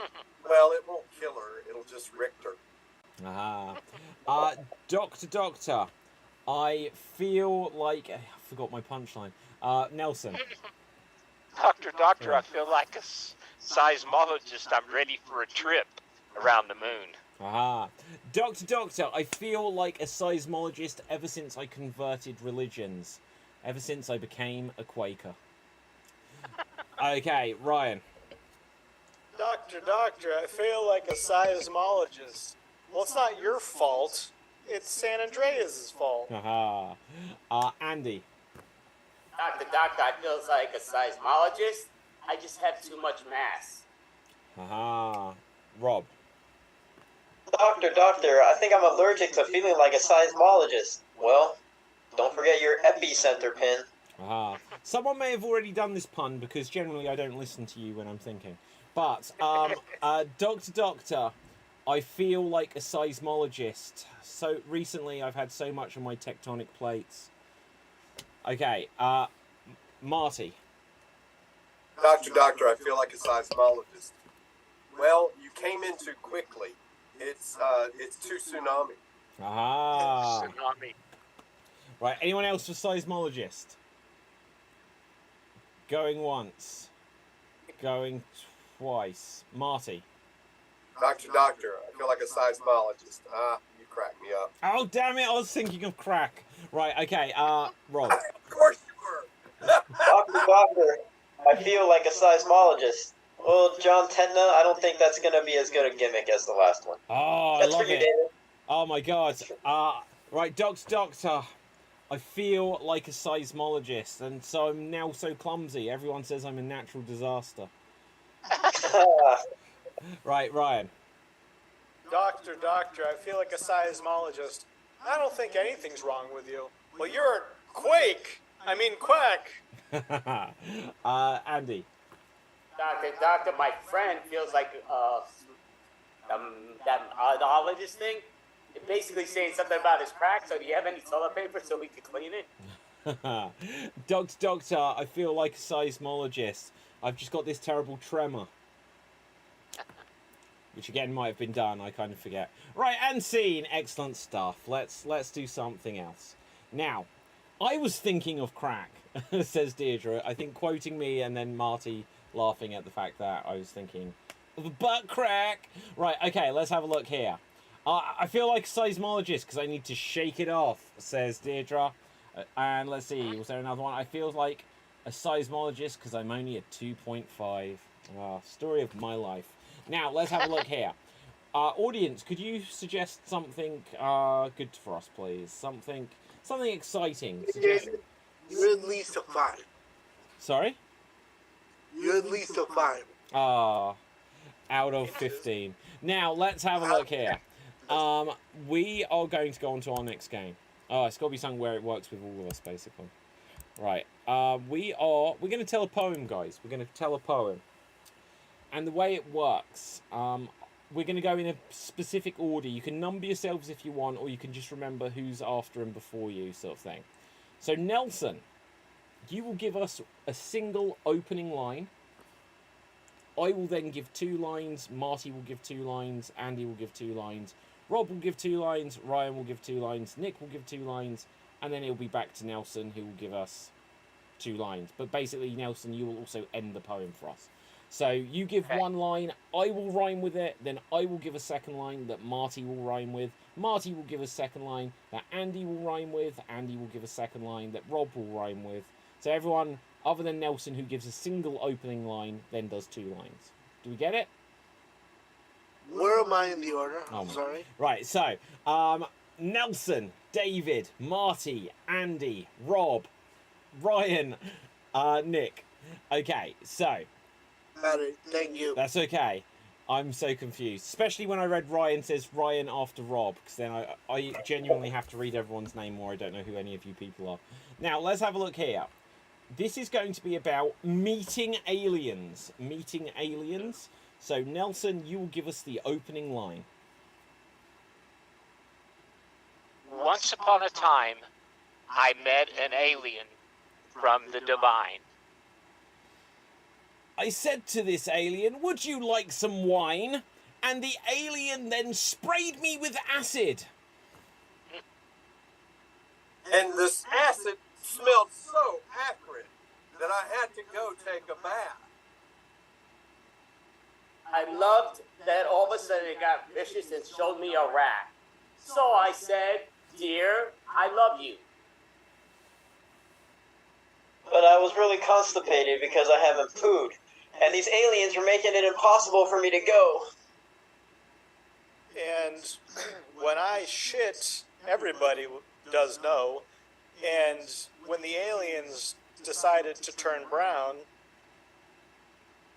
Well, it won't kill her. It'll just Richter. Doctor, I feel like... I forgot my punchline. Nelson. Doctor, I feel like a seismologist. I'm ready for a trip around the moon. Doctor, I feel like a seismologist ever since I converted religions. Ever since I became a Quaker. Okay, Ryan. Doctor, I feel like a seismologist. Well, it's not your fault. It's San Andreas' fault. Andy. Doctor, I feel like a seismologist. I just have too much mass. Rob. Doctor, I think I'm allergic to feeling like a seismologist. Well, don't forget your epicenter pin. Someone may have already done this pun because generally I don't listen to you when I'm thinking. But, Doctor, I feel like a seismologist. So recently I've had so much on my tectonic plates. Okay, Marty. Doctor, I feel like a seismologist. Well, you came in too quickly. It's too tsunami. Tsunami. Right, anyone else for seismologist? Going once. Going twice. Marty. Doctor, I feel like a seismologist. You crack me up. Oh, damn it, I was thinking of crack. Right, okay, Rob. Of course you were. Doctor, I feel like a seismologist. Well, John Tentna, I don't think that's going to be as good a gimmick as the last one. Oh, That's I love for you, it. David. Oh, my God. Right, Doctor, I feel like a seismologist, and so I'm now so clumsy. Everyone says I'm a natural disaster. Right, Ryan. Doctor, I feel like a seismologist. I don't think anything's wrong with you. Well, you're a quake. I mean, quack. Andy. Doctor, my friend feels like that audiologist thing. It's basically saying something about his crack. So do you have any toilet paper so we can clean it? Doctor, I feel like a seismologist. I've just got this terrible tremor. Which again might have been done, I kind of forget. Right, and scene, excellent stuff. Let's do something else. Now, I was thinking of crack, says Deirdre. I think quoting me and then Marty laughing at the fact that I was thinking of a butt crack. Right, okay, let's have a look here. I feel like a seismologist because I need to shake it off, says Deirdre. And let's see, was there another one? I feel like a seismologist because I'm only a 2.5. Story of my life. Now, let's have a look here. Audience, could you suggest something good for us, please? Something exciting. You're at least a 5. Sorry? You're at least a 5. Out of 15. Now, let's have a look here. We are going to go on to our next game. It's got to be something where it works with all of us, basically. Right. We're going to tell a poem, guys. We're going to tell a poem. And the way it works, we're going to go in a specific order. You can number yourselves if you want, or you can just remember who's after and before you, sort of thing. So, Nelson, you will give us a single opening line. I will then give 2 lines. Marty will give 2 lines. Andy will give 2 lines. Rob will give 2 lines. Ryan will give 2 lines. Nick will give 2 lines. And then it'll be back to Nelson, who will give us 2 lines. But basically, Nelson, you will also end the poem for us. So you give 1 line, I will rhyme with it, then I will give a second line that Marty will rhyme with. Marty will give a second line that Andy will rhyme with. Andy will give a second line that Rob will rhyme with. So everyone, other than Nelson, who gives a single opening line, then does 2 lines. Do we get it? Where am I in the order? Oh, I'm sorry. Right, so, Nelson, David, Marty, Andy, Rob, Ryan, Nick. Okay, so... Got it. Thank you. That's okay. I'm so confused. Especially when I read Ryan says Ryan after Rob, because then I genuinely have to read everyone's name more. I don't know who any of you people are. Now, let's have a look here. This is going to be about meeting aliens. Meeting aliens. So, Nelson, you will give us the opening line. Once upon a time, I met an alien from the divine. I said to this alien, would you like some wine? And the alien then sprayed me with acid. And this acid smelled so acrid that I had to go take a bath. I loved that all of a sudden it got vicious and showed me a rat. So I said, dear, I love you. But I was really constipated because I haven't pooed. And these aliens were making it impossible for me to go. And when I shit, everybody does know. And when the aliens decided to turn brown,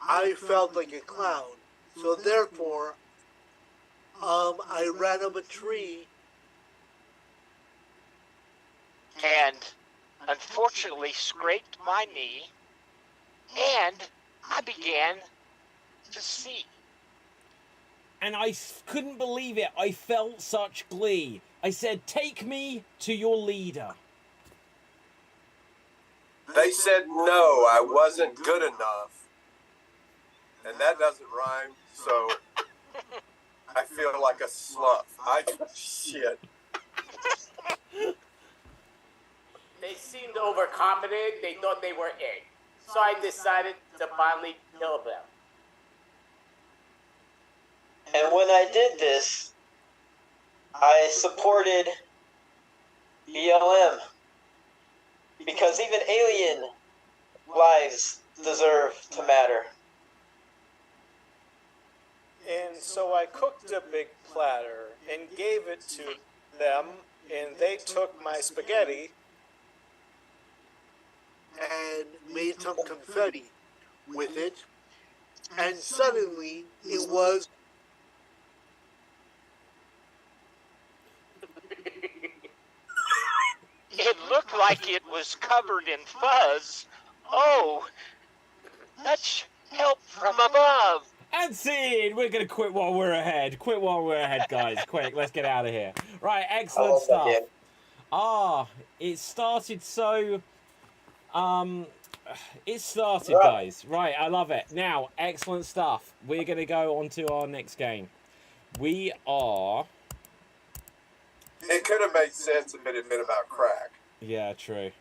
I felt like a clown. So therefore, I ran up a tree. And unfortunately scraped my knee, and I began to see. And I couldn't believe it. I felt such glee. I said, take me to your leader. They said no, I wasn't good enough. And that doesn't rhyme, so I feel like a slough. Shit. They seemed overconfident. They thought they were it. So I decided to finally kill them. And when I did this, I supported BLM. Because even alien lives deserve to matter. and so I cooked a big platter and gave it to them, and they took my spaghetti. And made some confetti with it. And suddenly it was It looked like it was covered in fuzz. Oh, such help from above. And scene! We're going to quit while we're ahead. Quit while we're ahead, guys. Quick, let's get out of here. Right, excellent stuff. It started so... it started, guys. Right, I love it. Now, excellent stuff. We're going to go on to our next game. We are... It could have made sense if it had been about crack. Yeah, true.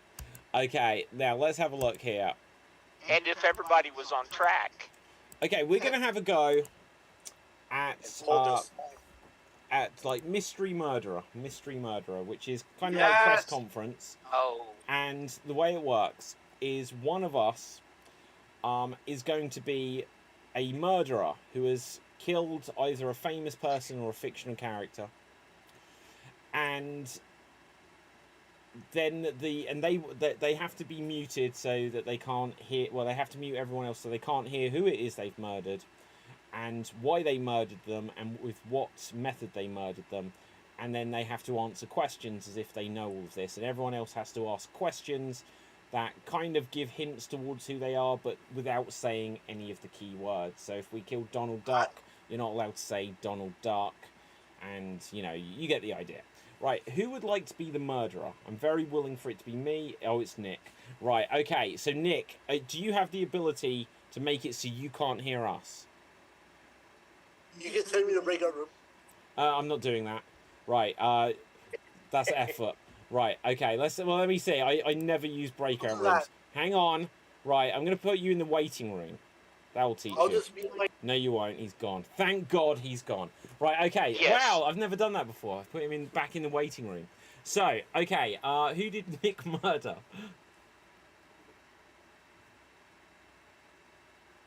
Okay, now let's have a look here. And if everybody was on track. Okay, we're going to have a go at like Mystery Murderer, which is kind of like press conference. Oh. And the way it works is one of us is going to be a murderer who has killed either a famous person or a fictional character. And then they have to be muted so that they can't hear. Well, they have to mute everyone else so they can't hear who it is they've murdered, and why they murdered them, and with what method they murdered them. And then they have to answer questions as if they know all of this, and everyone else has to ask questions that kind of give hints towards who they are, but without saying any of the key words. So if we kill Donald Duck, you're not allowed to say Donald Duck, and you get the idea. Right, who would like to be the murderer? I'm very willing for it to be me. Oh, it's Nick. Right, okay, so Nick, do you have the ability to make it so you can't hear us? You can send me to the breakout room. I'm not doing that. Right, that's effort. Right, okay, let me see. I never use breakout rooms. Hang on. Right, I'm going to put you in the waiting room. That'll teach I'll you. just be like... No, you won't. He's gone. Thank God he's gone. Right, okay. Yes. Wow, I've never done that before. I've put him back in the waiting room. So, okay, who did Nick murder?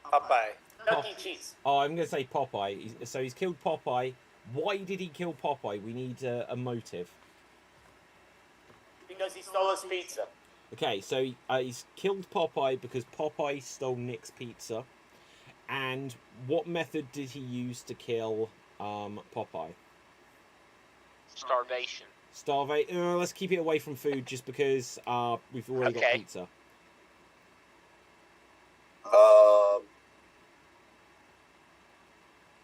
Popeye. Chuck E. Cheese. Oh, I'm going to say Popeye. So he's killed Popeye. Why did he kill Popeye? We need a motive. Because he stole his pizza. Okay, so he's killed Popeye because Popeye stole Nick's pizza. And what method did he use to kill Popeye? Starvation. Let's keep it away from food just because we've already got pizza.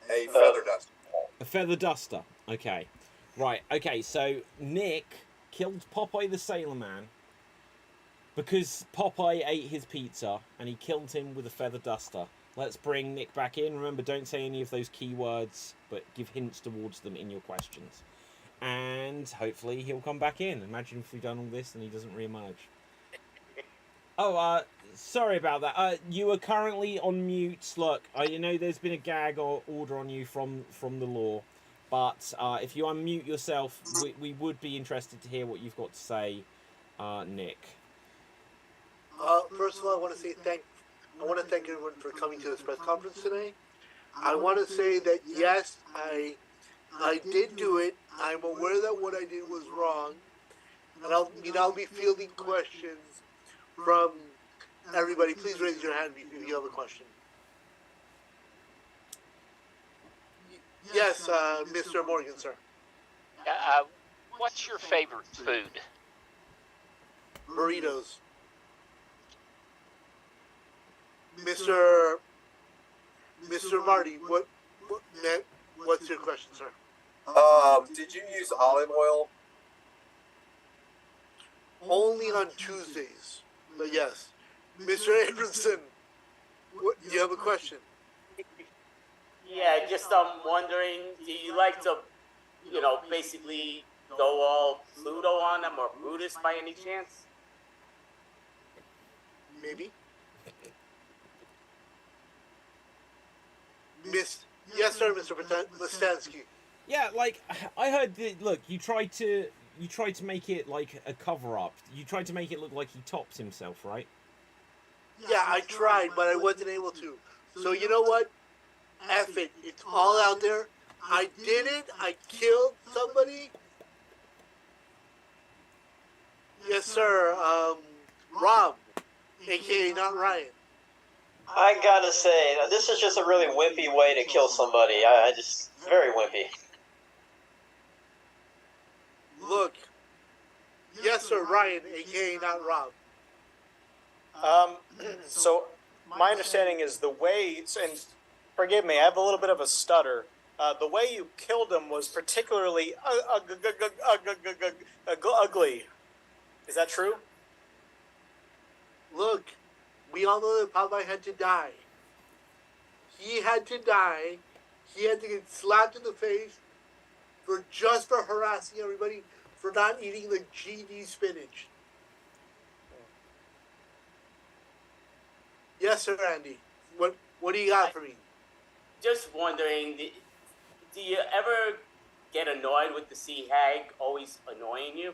A feather duster. A feather duster. Okay. Right, okay, so Nick killed Popeye the Sailor Man because Popeye ate his pizza and he killed him with a feather duster. Let's bring Nick back in. Remember, don't say any of those keywords, but give hints towards them in your questions. And hopefully he'll come back in. Imagine if we've done all this and he doesn't re-emerge. Oh, sorry about that. You are currently on mute. Look, you know there's been a gag order on you from the law. But if you unmute yourself, we would be interested to hear what you've got to say, Nick. First of all, I want to thank everyone for coming to this press conference today. I want to say that yes, I did do it. I'm aware that what I did was wrong, and I'll be fielding questions from everybody. Please raise your hand if you have a question. Yes, Mr. Morgan, sir. What's your favorite food? Burritos. Mr. Marty, what's your question, sir? Did you use olive oil? Only on Tuesdays, but yes. Mr. Abramson, you have a question? Yeah, just wondering, do you like to, basically go all Pluto on them or Brutus by any chance? Maybe. Yes, sir, Mr. Lastansky. Yeah, like I heard that. Look, you tried to make it like a cover up. You tried to make it look like he tops himself, right? Yeah, I tried, but I wasn't able to. So you know what? F it. It's all out there. I did it. I killed somebody. Yes, sir. Rob, a.k.a. not Ryan. I gotta say, this is just a really wimpy way to kill somebody. I just, very wimpy. Look. Yes, sir, Ryan, a.k.a. not Rob. So my understanding is the way, and forgive me, I have a little bit of a stutter. The way you killed him was particularly ugly. Is that true? Look, we all know that Popeye had to die. He had to die. He had to get slapped in the face for harassing everybody for not eating the GD spinach. Yes, sir, Andy. What do you got for me? Just wondering, do you ever get annoyed with the sea hag always annoying you?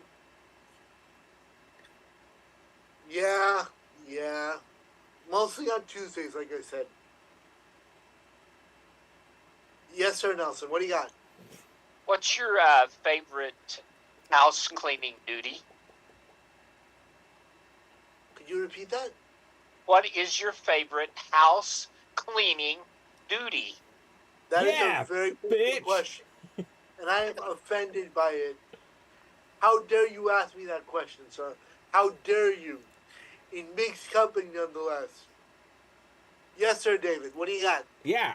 Yeah. Mostly on Tuesdays, like I said. Yes, sir, Nelson. What do you got? What's your favorite house cleaning duty? Could you repeat that? What is your favorite house cleaning duty? That is Yeah, a very bitch. good question. And I am offended by it. How dare you ask me that question, sir? How dare you? in mixed company nonetheless. Yes, sir, David. What do you got? Yeah,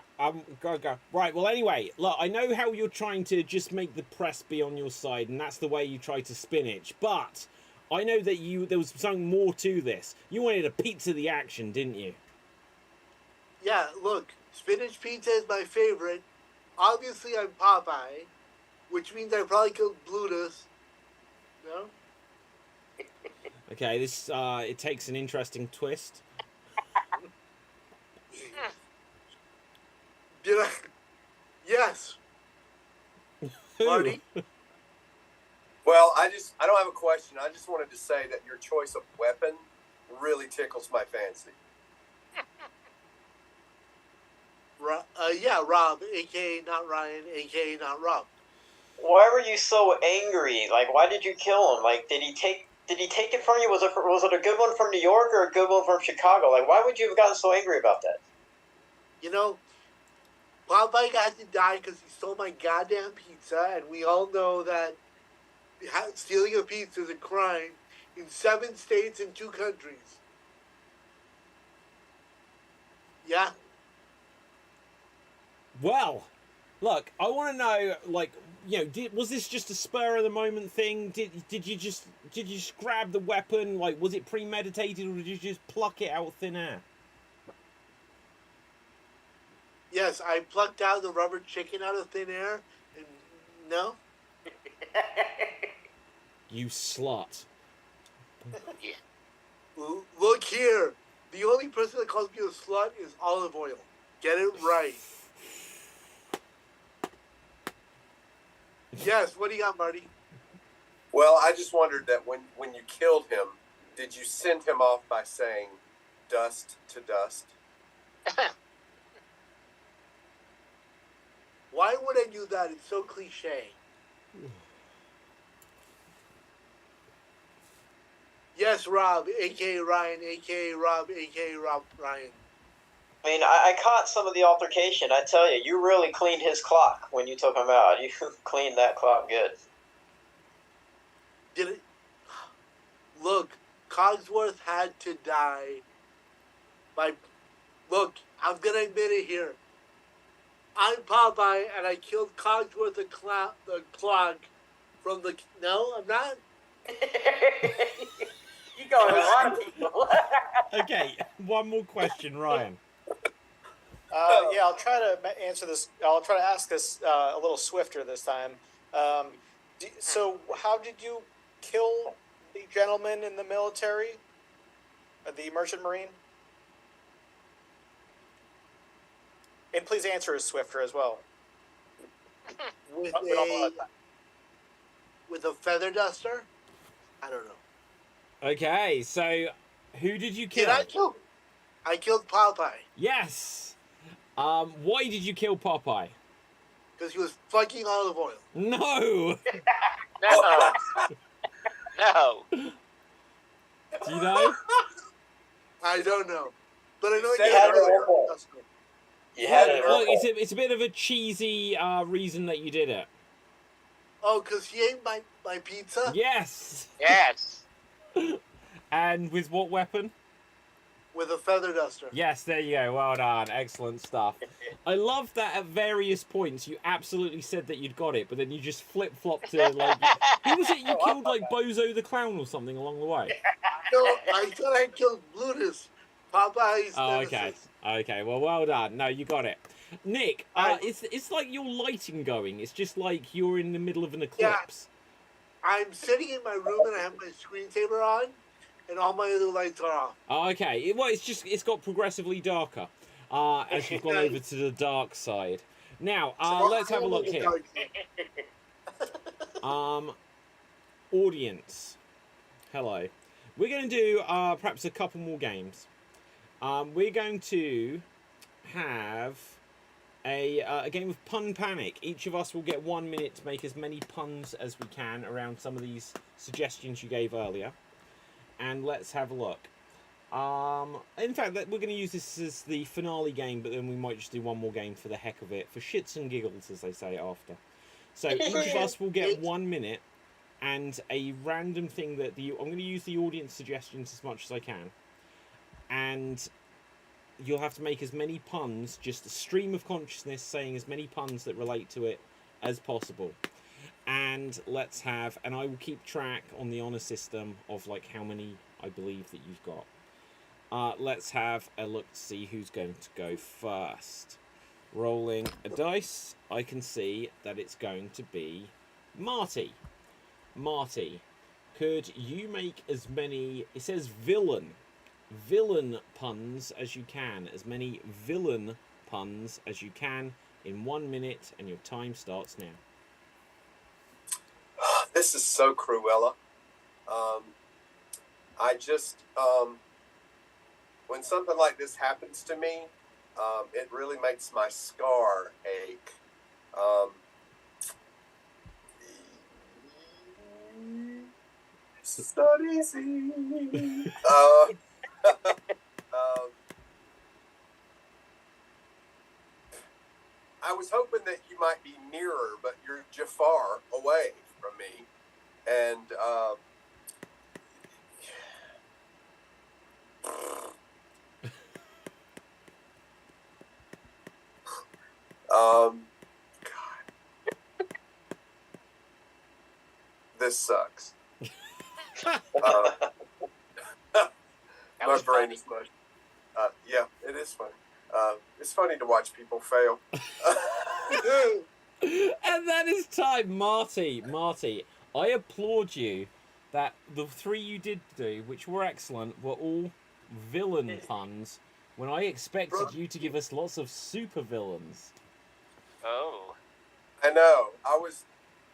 go. Right, well, anyway, look, I know how you're trying to just make the press be on your side, and that's the way you try to spinach, but I know that there was something more to this. You wanted a pizza the action, didn't you? Yeah, look, spinach pizza is my favorite. Obviously, I'm Popeye, which means I probably killed Blutus. No? Okay, this, it takes an interesting twist. Did I? Yes. Who? Marty? Well, I don't have a question. I just wanted to say that your choice of weapon really tickles my fancy. Yeah, Rob, a.k.a. not Ryan, a.k.a. not Rob. Why were you so angry? Like, why did you kill him? Like, did he take it from you? Was it a good one from New York or a good one from Chicago? Like, why would you have gotten so angry about that? You know, Popeye got to die because he stole my goddamn pizza, and we all know that stealing a pizza is a crime in 7 states and 2 countries. Yeah. Well, look, I want to know, like, you know, was this just a spur of the moment thing? Did you just grab the weapon? Like, was it premeditated, or did you just pluck it out of thin air? Yes, I plucked out the rubber chicken out of thin air, and no. You slut. Look here. The only person that calls me a slut is Olive Oil. Get it right. Yes, what do you got, Marty? Well, I just wondered that when you killed him, did you send him off by saying dust to dust? Why would I do that? It's so cliche. Yes, Rob, a.k.a. Ryan, a.k.a. Rob, a.k.a. Rob Ryan. I mean, I caught some of the altercation. I tell you, you really cleaned his clock when you took him out. You cleaned that clock good. Did it? Look, Cogsworth had to die. Look, I'm gonna admit it here. I'm Popeye, and I killed Cogsworth the clock from the. No, I'm not. You going a lot of people. Okay, one more question, Ryan. Yeah, I'll try to answer this. I'll try to ask this a little swifter this time. So, how did you kill the gentleman in the military, the merchant marine? And please answer as swifter as well. With a feather duster? I don't know. Okay, so who did you kill? Did I kill? I killed Popeye. Yes. Why did you kill Popeye? Because he was fucking Olive Oil. No. No. No. Do you know? I don't know. But I know You he said had it earlier. a duster. You had it. Look, it's a bit of a cheesy reason that you did it. Oh, because he ate my pizza? Yes. Yes. And with what weapon? With a feather duster. Yes, there you go. Well done. Excellent stuff. I love that at various points you absolutely said that you'd got it, but then you just flip-flopped to, like... Who was it you killed, like, Bozo the Clown or something along the way? No, I thought I killed Blutus. Popeye's Oh, nemesis. okay. Okay, well done. No, you got it. Nick, it's like your lighting going. It's just like you're in the middle of an eclipse. I'm sitting in my room and I have my screensaver on, and all my other lights are off. Oh, okay. It's got progressively darker as you've gone over to the dark side. Now, let's have a look here. Audience. Hello. We're going to do perhaps a couple more games. We're going to have a game of Pun Panic. Each of us will get 1 minute to make as many puns as we can around some of these suggestions you gave earlier. And let's have a look. In fact, we're going to use this as the finale game, but then we might just do one more game for the heck of it, for shits and giggles, as they say after. So each of us will get 1 minute and a random thing that I'm going to use the audience suggestions as much as I can. and you'll have to make as many puns, just a stream of consciousness saying as many puns that relate to it as possible. And let's have, and I will keep track on the honor system of like how many I believe that you've got. Let's have a look to see who's going to go first. Rolling a dice, I can see that it's going to be Marty. Marty, could you make as many, it says villain puns as you can, as many villain puns as you can in 1 minute, and your time starts now. This is so Cruella. I just, when something like this happens to me, it really makes my scar ache. It's not easy. I was hoping that you might be nearer, but you're Jafar away from me. And God, this sucks. My brain is mush. Yeah, it is funny. It's funny to watch people fail. And that is time, Marty. Marty, I applaud you that the three you did do, which were excellent, were all villain puns, when I expected you to give us lots of super villains. Oh. I know. I was.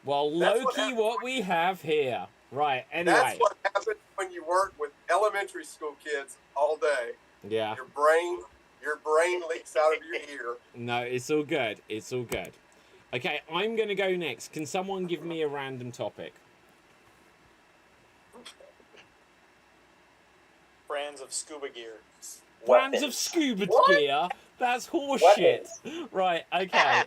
Well, Loki, what we have here. Right, anyway. That's what happens when you work with elementary school kids all day. Yeah. Your brain leaks out of your ear. No, it's all good. It's all good. Okay, I'm going to go next. Can someone give me a random topic? Brands of scuba gear. Brands of scuba gear? That's horseshit. Right, okay.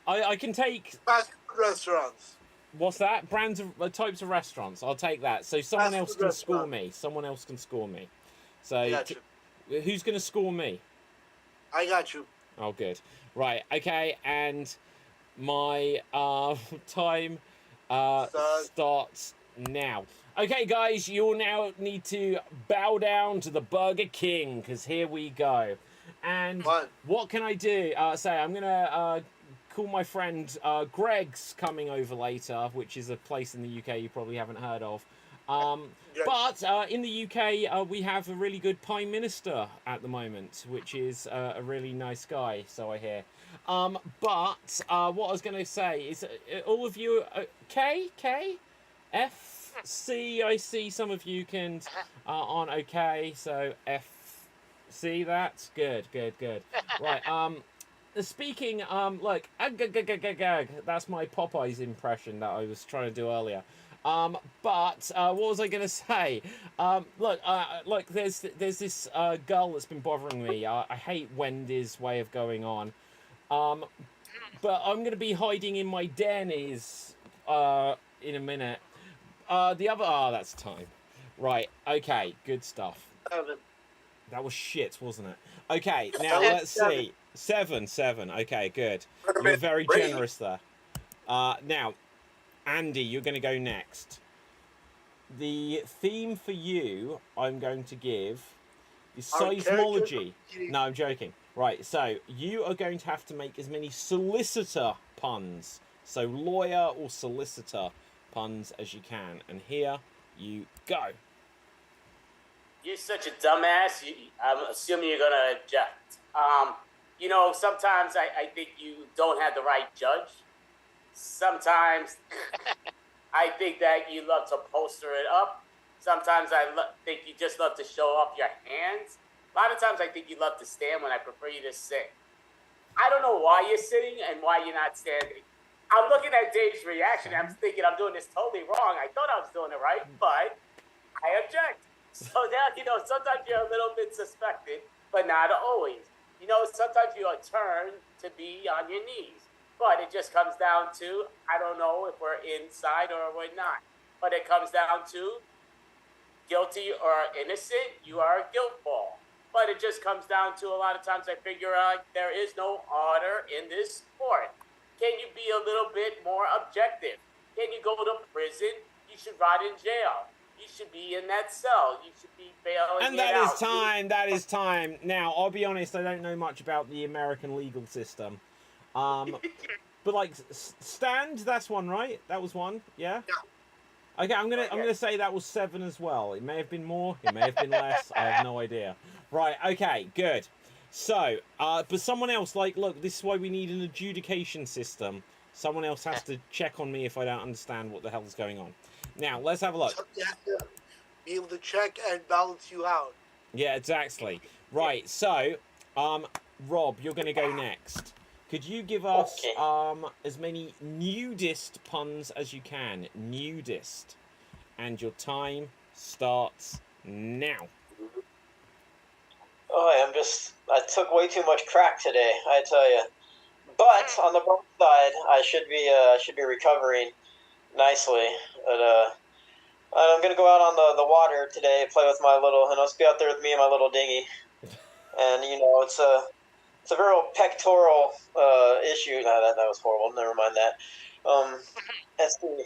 I can take... Fast food restaurants. What's that? Brands of types of restaurants. I'll take that. So someone else can score me. Someone else can score me. So who's going to score me? I got you. Oh, good. Right. Okay. And my time starts now. Okay, guys, you'll now need to bow down to the Burger King, because here we go. And what can I do? Say, I'm going to call my friend Greg's coming over later, which is a place in the UK you probably haven't heard of. But in the UK, we have a really good Prime Minister at the moment, which is a really nice guy, so I hear. But what I was going to say is, all of you, K, F, C, I see some of you can aren't okay, so F, C, that's good. Right, speaking, look, that's my Popeyes impression that I was trying to do earlier. But what was I going to say? Look, there's this girl that's been bothering me. I hate Wendy's way of going on. But I'm going to be hiding in my dennies in a minute. The other, that's time. Right, okay, good stuff. That was shit, wasn't it? Okay, now let's see. Seven. Okay, good. You're very generous there. Now, Andy, you're going to go next. The theme for you, I'm going to give, is seismology. No, I'm joking. Right, so you are going to have to make as many solicitor puns. So lawyer or solicitor puns as you can. And here you go. You're such a dumbass. I'm assuming you're going to object. You know, sometimes I think you don't have the right judge. Sometimes I think that you love to poster it up. Sometimes I think you just love to show off your hands. A lot of times I think you love to stand when I prefer you to sit. I don't know why you're sitting and why you're not standing. I'm looking at Dave's reaction. I'm thinking I'm doing this totally wrong. I thought I was doing it right, but I object. So now, you know, sometimes you're a little bit suspected, but not always. You know, sometimes you are turned to be on your knees. But it just comes down to, I don't know if we're inside or we're not. But it comes down to guilty or innocent, you are a guilt ball. But it just comes down to a lot of times I figure out there is no honor in this sport. Can you be a little bit more objective? Can you go to prison? You should rot in jail. You should be in that cell. You should be bailing And it that out. is time. That is time. Now, I'll be honest. I don't know much about the American legal system. But like stand, that's one, right? That was one. Yeah. Okay, I'm gonna say that was 7 as well. It may have been more. It may have been less. I have no idea. Right. Okay. Good. So, but someone else, like, look, this is why we need an adjudication system. Someone else has to check on me if I don't understand what the hell's going on. Now, let's have a look. You have to be able to check and balance you out. Yeah, exactly. Right. So, Rob, you're gonna go next. Could you give us as many nudist puns as you can? Nudist. And your time starts now. Oh, I took way too much crack today, I tell you. But on the bright side, I should be recovering nicely. But I'm gonna go out on the water today, play with my little, and I'll be out there with me and my little dinghy. And it's a real pectoral issue. No, that was horrible. Never mind that. Let's see.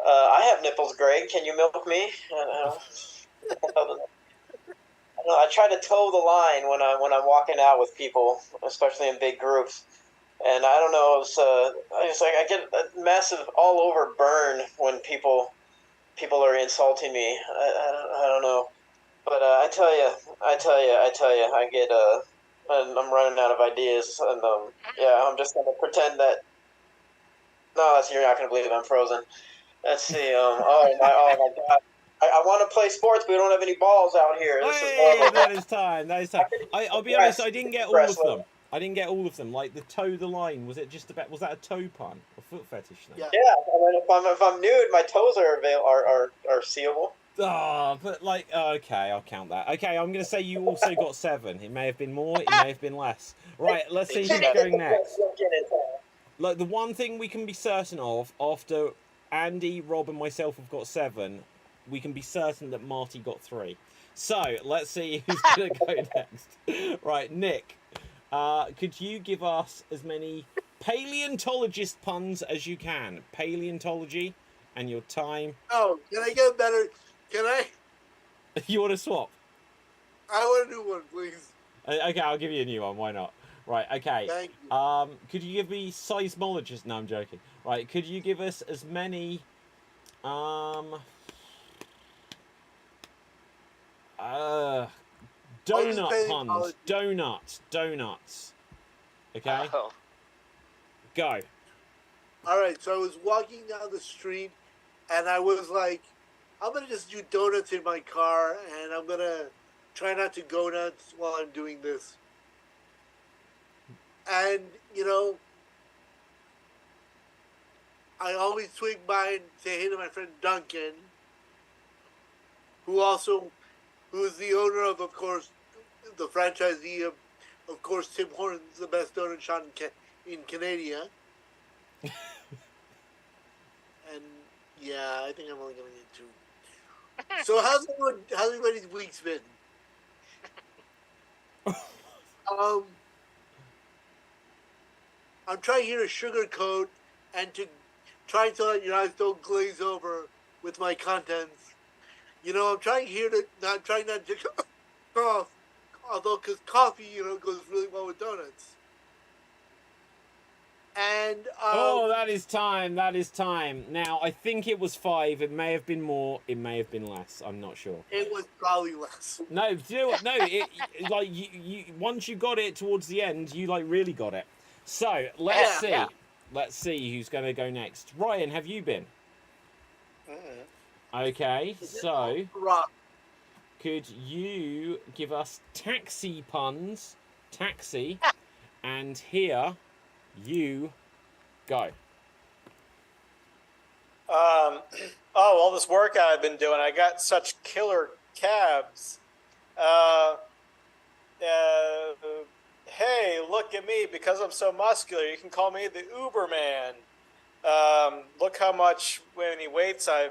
I have nipples, Greg. Can you milk me? I try to toe the line when I'm walking out with people, especially in big groups. And I don't know. I get a massive all over burn when people are insulting me. I don't know. But I tell you, I get I'm running out of ideas, and I'm just gonna pretend that. No, you're not gonna believe it. I'm frozen. Let's see. Oh my God. I want to play sports, but we don't have any balls out here. This is horrible. That is time. I'll be honest. I didn't get all of them. Like the toe the line. Was that a toe pun or foot fetish thing? Yeah. I mean, if I'm nude, my toes are seeable. But like, okay, I'll count that. Okay, I'm gonna say you also got 7. It may have been more. It may have been less. Right. Let's see who's going next. Like the one thing we can be certain of after Andy, Rob, and myself have got 7. We can be certain that Marty got 3. So, let's see who's going to go next. Right, Nick, could you give us as many paleontologist puns as you can? Paleontology, and your time. Oh, can I get better? Can I? You want to swap? I want a new one, please. Okay, I'll give you a new one. Why not? Right, okay. Thank you. Could you give me seismologist? No, I'm joking. Right, could you give us as many... donut puns. Donuts. Okay? Oh. Go. Alright, so I was walking down the street, and I was like, I'm going to just do donuts in my car, and I'm going to try not to go nuts while I'm doing this. And, I always swing by and say hey to my friend Duncan, who is the owner of course, the franchisee of course, Tim Hortons, the best donut shop in Canada. And yeah, I think I'm only going to get 2. So how's everybody's week's been? I'm trying here to sugarcoat and to try to let your eyes don't glaze over with my contents. I'm trying here to not to cough, although because coffee, goes really well with donuts. And that is time. Now, I think it was 5. It may have been more. It may have been less. I'm not sure. It was probably less. No, do you know what? No, like you once you got it towards the end, you like really got it. So let's see. Yeah. Let's see who's going to go next. Ryan, have you been? Okay, so could you give us taxi puns? Taxi, and here you go. All this workout I've been doing, I got such killer calves. Hey, look at me. Because I'm so muscular, you can call me the Uberman. Look how many weights I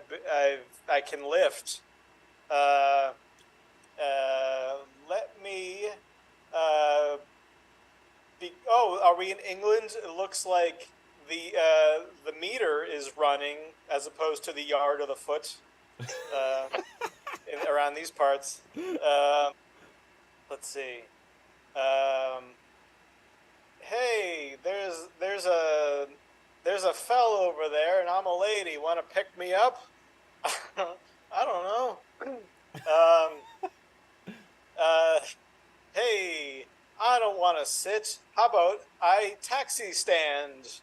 can lift. Let me. Are we in England? It looks like the meter is running as opposed to the yard or the foot around these parts. Let's see. Hey, there's a fellow over there, and I'm a lady. Want to pick me up? I don't know. Hey, I don't want to sit. How about I taxi stand?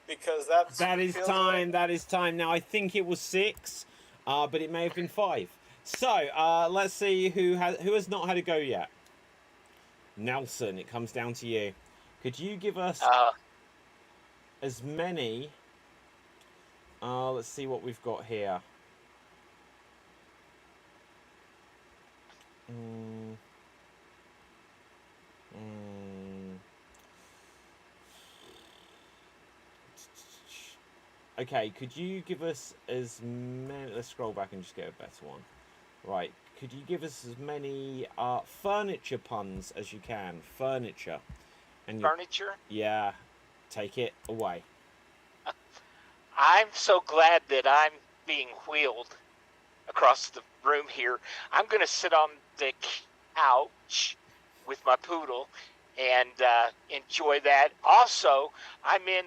Because that is time. That is time. Now I think it was 6, but it may have been 5. So let's see who has not had a go yet. Nelson, it comes down to you. Could you give us as many? Let's see what we've got here. Okay, could you give us as many... Let's scroll back and just get a better one. Right, could you give us as many furniture puns as you can? Furniture. Furniture? Yeah, take it away. I'm so glad that I'm being wheeled across the room here. I'm going to sit on the couch with my poodle and enjoy that. Also, I'm in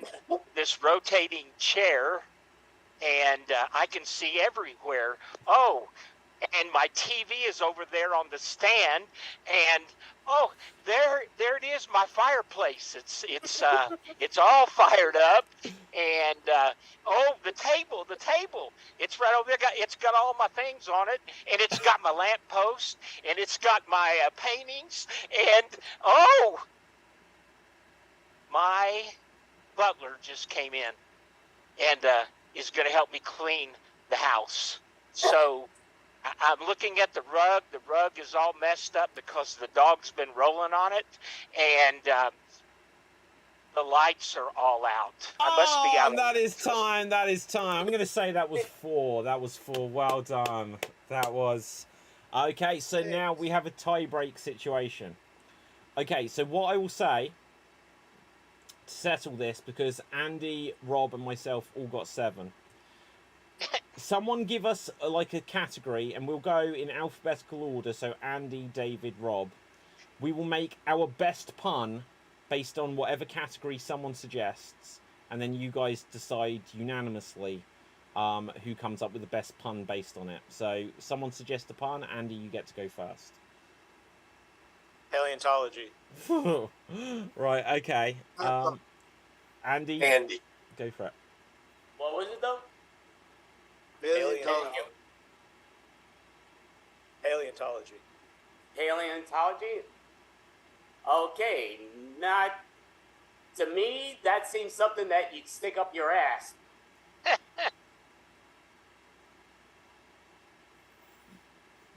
this rotating chair, and I can see everywhere. Oh, and my TV is over there on the stand, and oh, there it is, my fireplace. It's all fired up, and oh, the table, it's right over there. It's got all my things on it, and it's got my lamp post, and it's got my paintings, and oh, my butler just came in, and is going to help me clean the house. So I'm looking at the rug. The rug is all messed up because the dog's been rolling on it, and the lights are all out. I must be out. That is time. That is time. I'm going to say that was 4. That was 4. Well done. That was... Okay, so now we have a tie-break situation. Okay, so what I will say to settle this, because Andy, Rob, and myself all got 7. Someone give us like a category, and we'll go in alphabetical order. So Andy, David, Rob. We will make our best pun based on whatever category someone suggests, and then you guys decide unanimously who comes up with the best pun based on it. So someone suggests a pun. Andy, you get to go first. Paleontology. Right. Okay. Andy, go for it. What was it though? Paleontology. Paleontology. Paleontology? Okay, not to me. That seems something that you'd stick up your ass.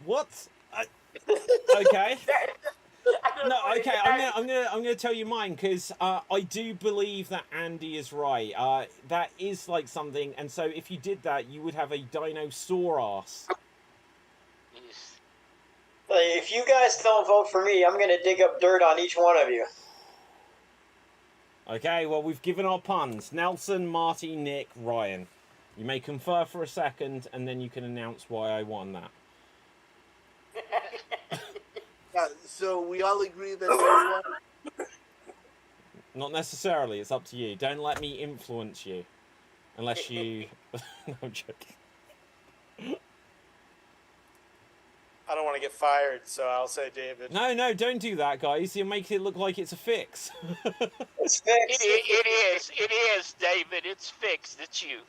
What? Okay. No, okay. I'm gonna tell you mine, because I do believe that Andy is right. That is like something, and so if you did that, you would have a dinosaur ass. If you guys don't vote for me, I'm going to dig up dirt on each one of you. Okay, well, we've given our puns. Nelson, Marty, Nick, Ryan. You may confer for a second, and then you can announce why I won that. Yeah, so we all agree that they won. Not necessarily. It's up to you. Don't let me influence you. Unless you... No, I'm joking. I don't want to get fired, so I'll say David. No, don't do that, guys. You'll make it look like it's a fix. It's fixed. It is, David. It's fixed. It's you.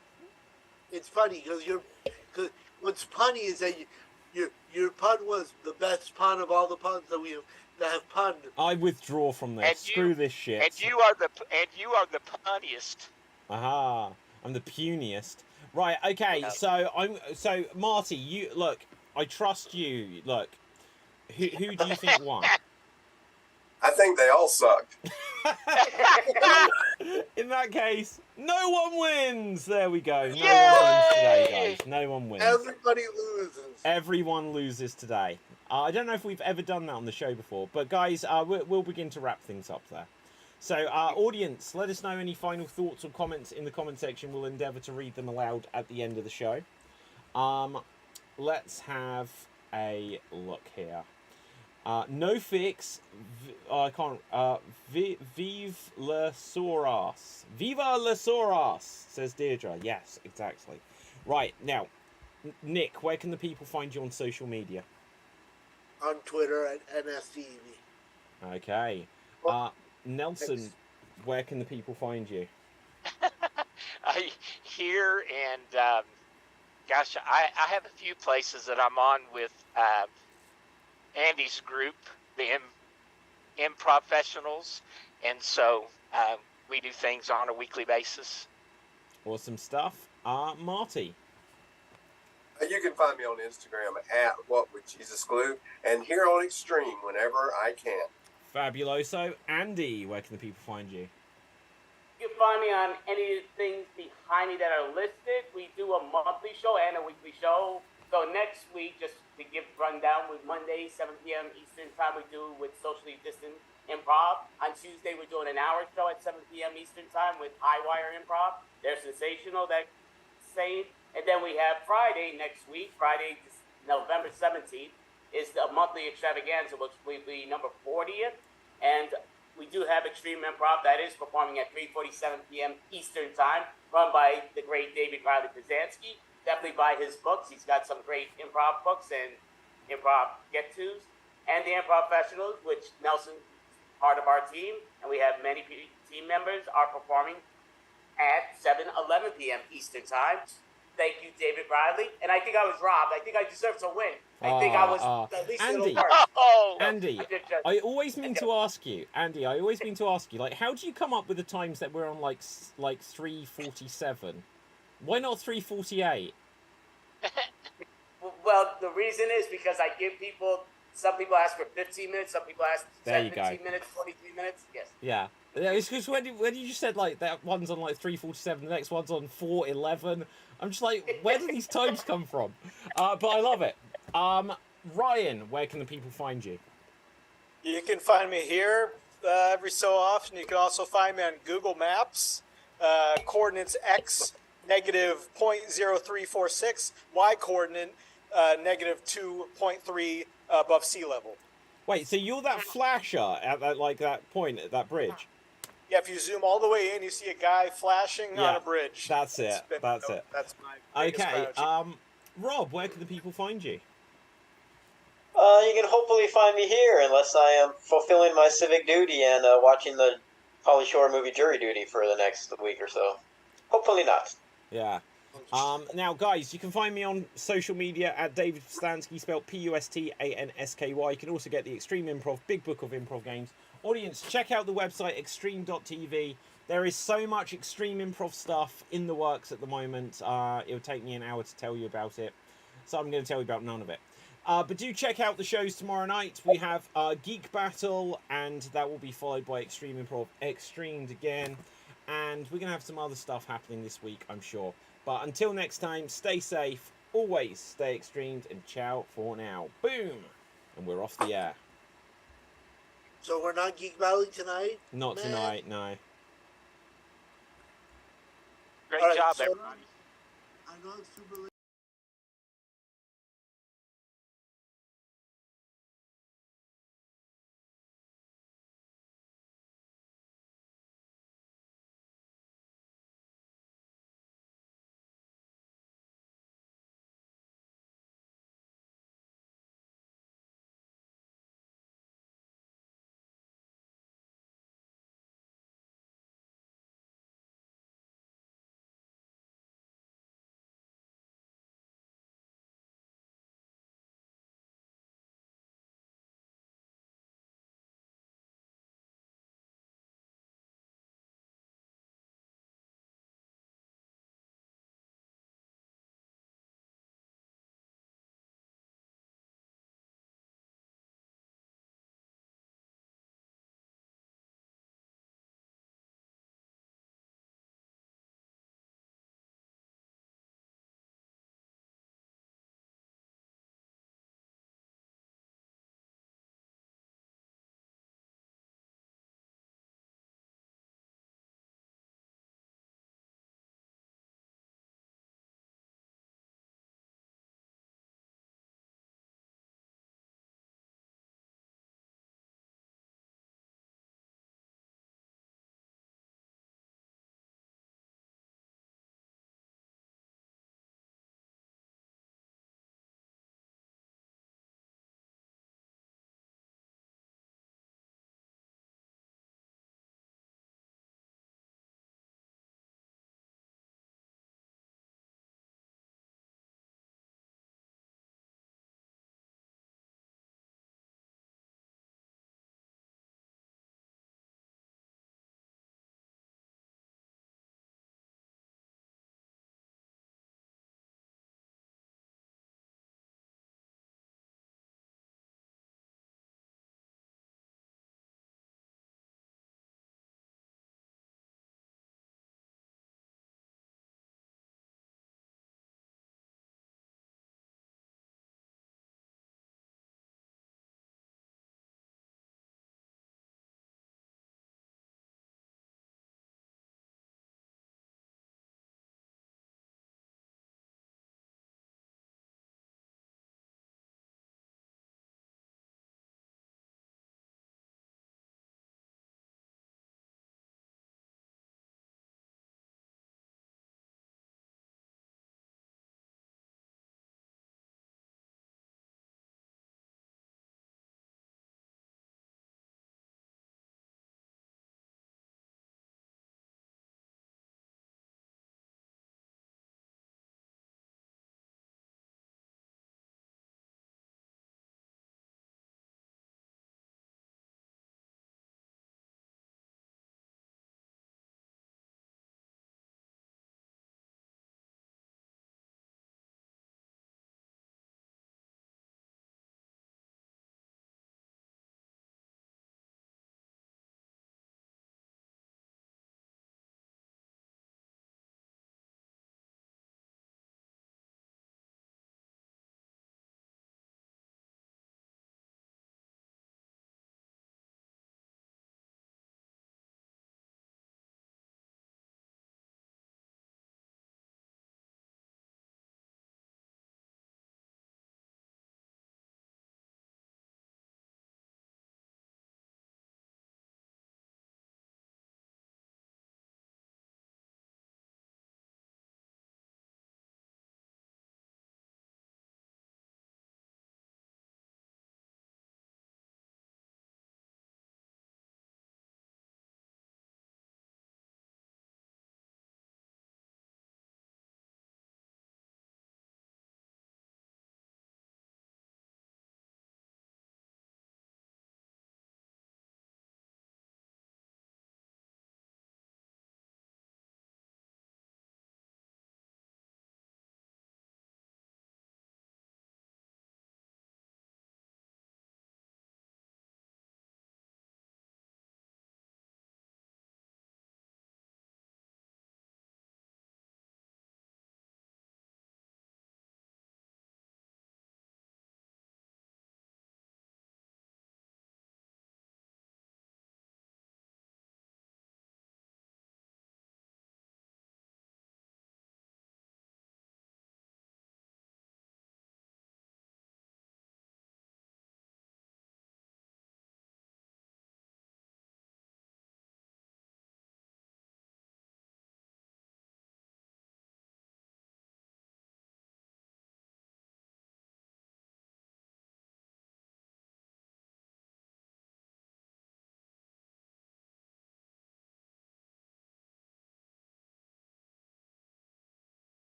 It's funny because what's funny is that your pun was the best pun of all the puns that have punned. I withdraw from this. Screw this shit. And you are the punniest. Aha! I'm the puniest. Right. Okay. So Marty, you look. I trust you. Look, who do you think won? I think they all suck. In that case, no one wins. There we go. No Yay! one wins today, guys. No one wins. Everybody loses. Everyone loses today. I don't know if we've ever done that on the show before, but guys, we'll begin to wrap things up there. So, audience, let us know any final thoughts or comments in the comment section. We'll endeavour to read them aloud at the end of the show. Let's have a look here. No fix. I can't. Vive le Soras. Viva le Soras, says Deirdre. Yes, exactly. Right, now, Nick, where can the people find you on social media? On Twitter at NSTV. Okay. Nelson, where can the people find you? Here and gosh, I have a few places that I'm on with Andy's group, the Improv Professionals, and so we do things on a weekly basis. Awesome stuff. Marty. You can find me on Instagram at WhatWoulJesusGlue and here on Extreme whenever I can. Fabuloso. Andy, where can the people find you? You can find me on any of the things behind me that are listed. We do a monthly show and a weekly show. So next week, just to give a rundown, with Monday, 7 p.m. Eastern Time, we do with Socially Distant Improv. On Tuesday, we're doing an hour show at 7 p.m. Eastern Time with Highwire Improv. They're sensational, that same. And then we have Friday next week, Friday, November 17th, is the monthly extravaganza, which will be number 40th. And we do have Extreme Improv that is performing at 3:47 p.m. Eastern Time, run by the great David Riley Pizanski. Definitely buy his books. He's got some great improv books and improv get-tos. And the Improv Professionals, which Nelson is part of our team, and we have many team members, are performing at 7:11 p.m. Eastern Time. Thank you, David Riley. And I think I was robbed. I think I deserve to win. I think I was at least a little worse. Andy, I always mean to ask you, like, how do you come up with the times that we're on, like 3:47? Why not 3:48? Well, the reason is because I give people, some people ask for 15 minutes, some people ask 15 minutes, 43 minutes. Yes. Yeah. It's because when you just said, like, that one's on, like, 3:47, the next one's on 4:11, I'm just like, where do these times come from? But I love it. Ryan, where can the people find you? You can find me here every so often. You can also find me on Google Maps. Coordinates X negative 0.0346, Y coordinate negative 2.3 above sea level. Wait, so you're that flasher at that, like, that point at that bridge? Yeah, if you zoom all the way in, you see a guy flashing on a bridge. That's it. That's it. That's my okay. Rob, where can the people find you? You can hopefully find me here, unless I am fulfilling my civic duty and watching the Pauly Shore movie Jury Duty for the next week or so. Hopefully not. Yeah. Now, guys, you can find me on social media at David Stansky, spelled Pustansky. You can also get the Extreme Improv Big Book of Improv Games. Audience, check out the website extreme.tv. There is so much Extreme Improv stuff in the works at the moment. It'll take me an hour to tell you about it, so I'm going to tell you about none of it. But do check out the shows tomorrow night. We have Geek Battle, and that will be followed by Extreme Improv Xstreamed again. And we're going to have some other stuff happening this week, I'm sure. But until next time, stay safe, always stay extremed, and ciao for now. Boom! And we're off the air. So we're not Geek Battle tonight? Not tonight, no. Great job, so everybody. I know it's super late.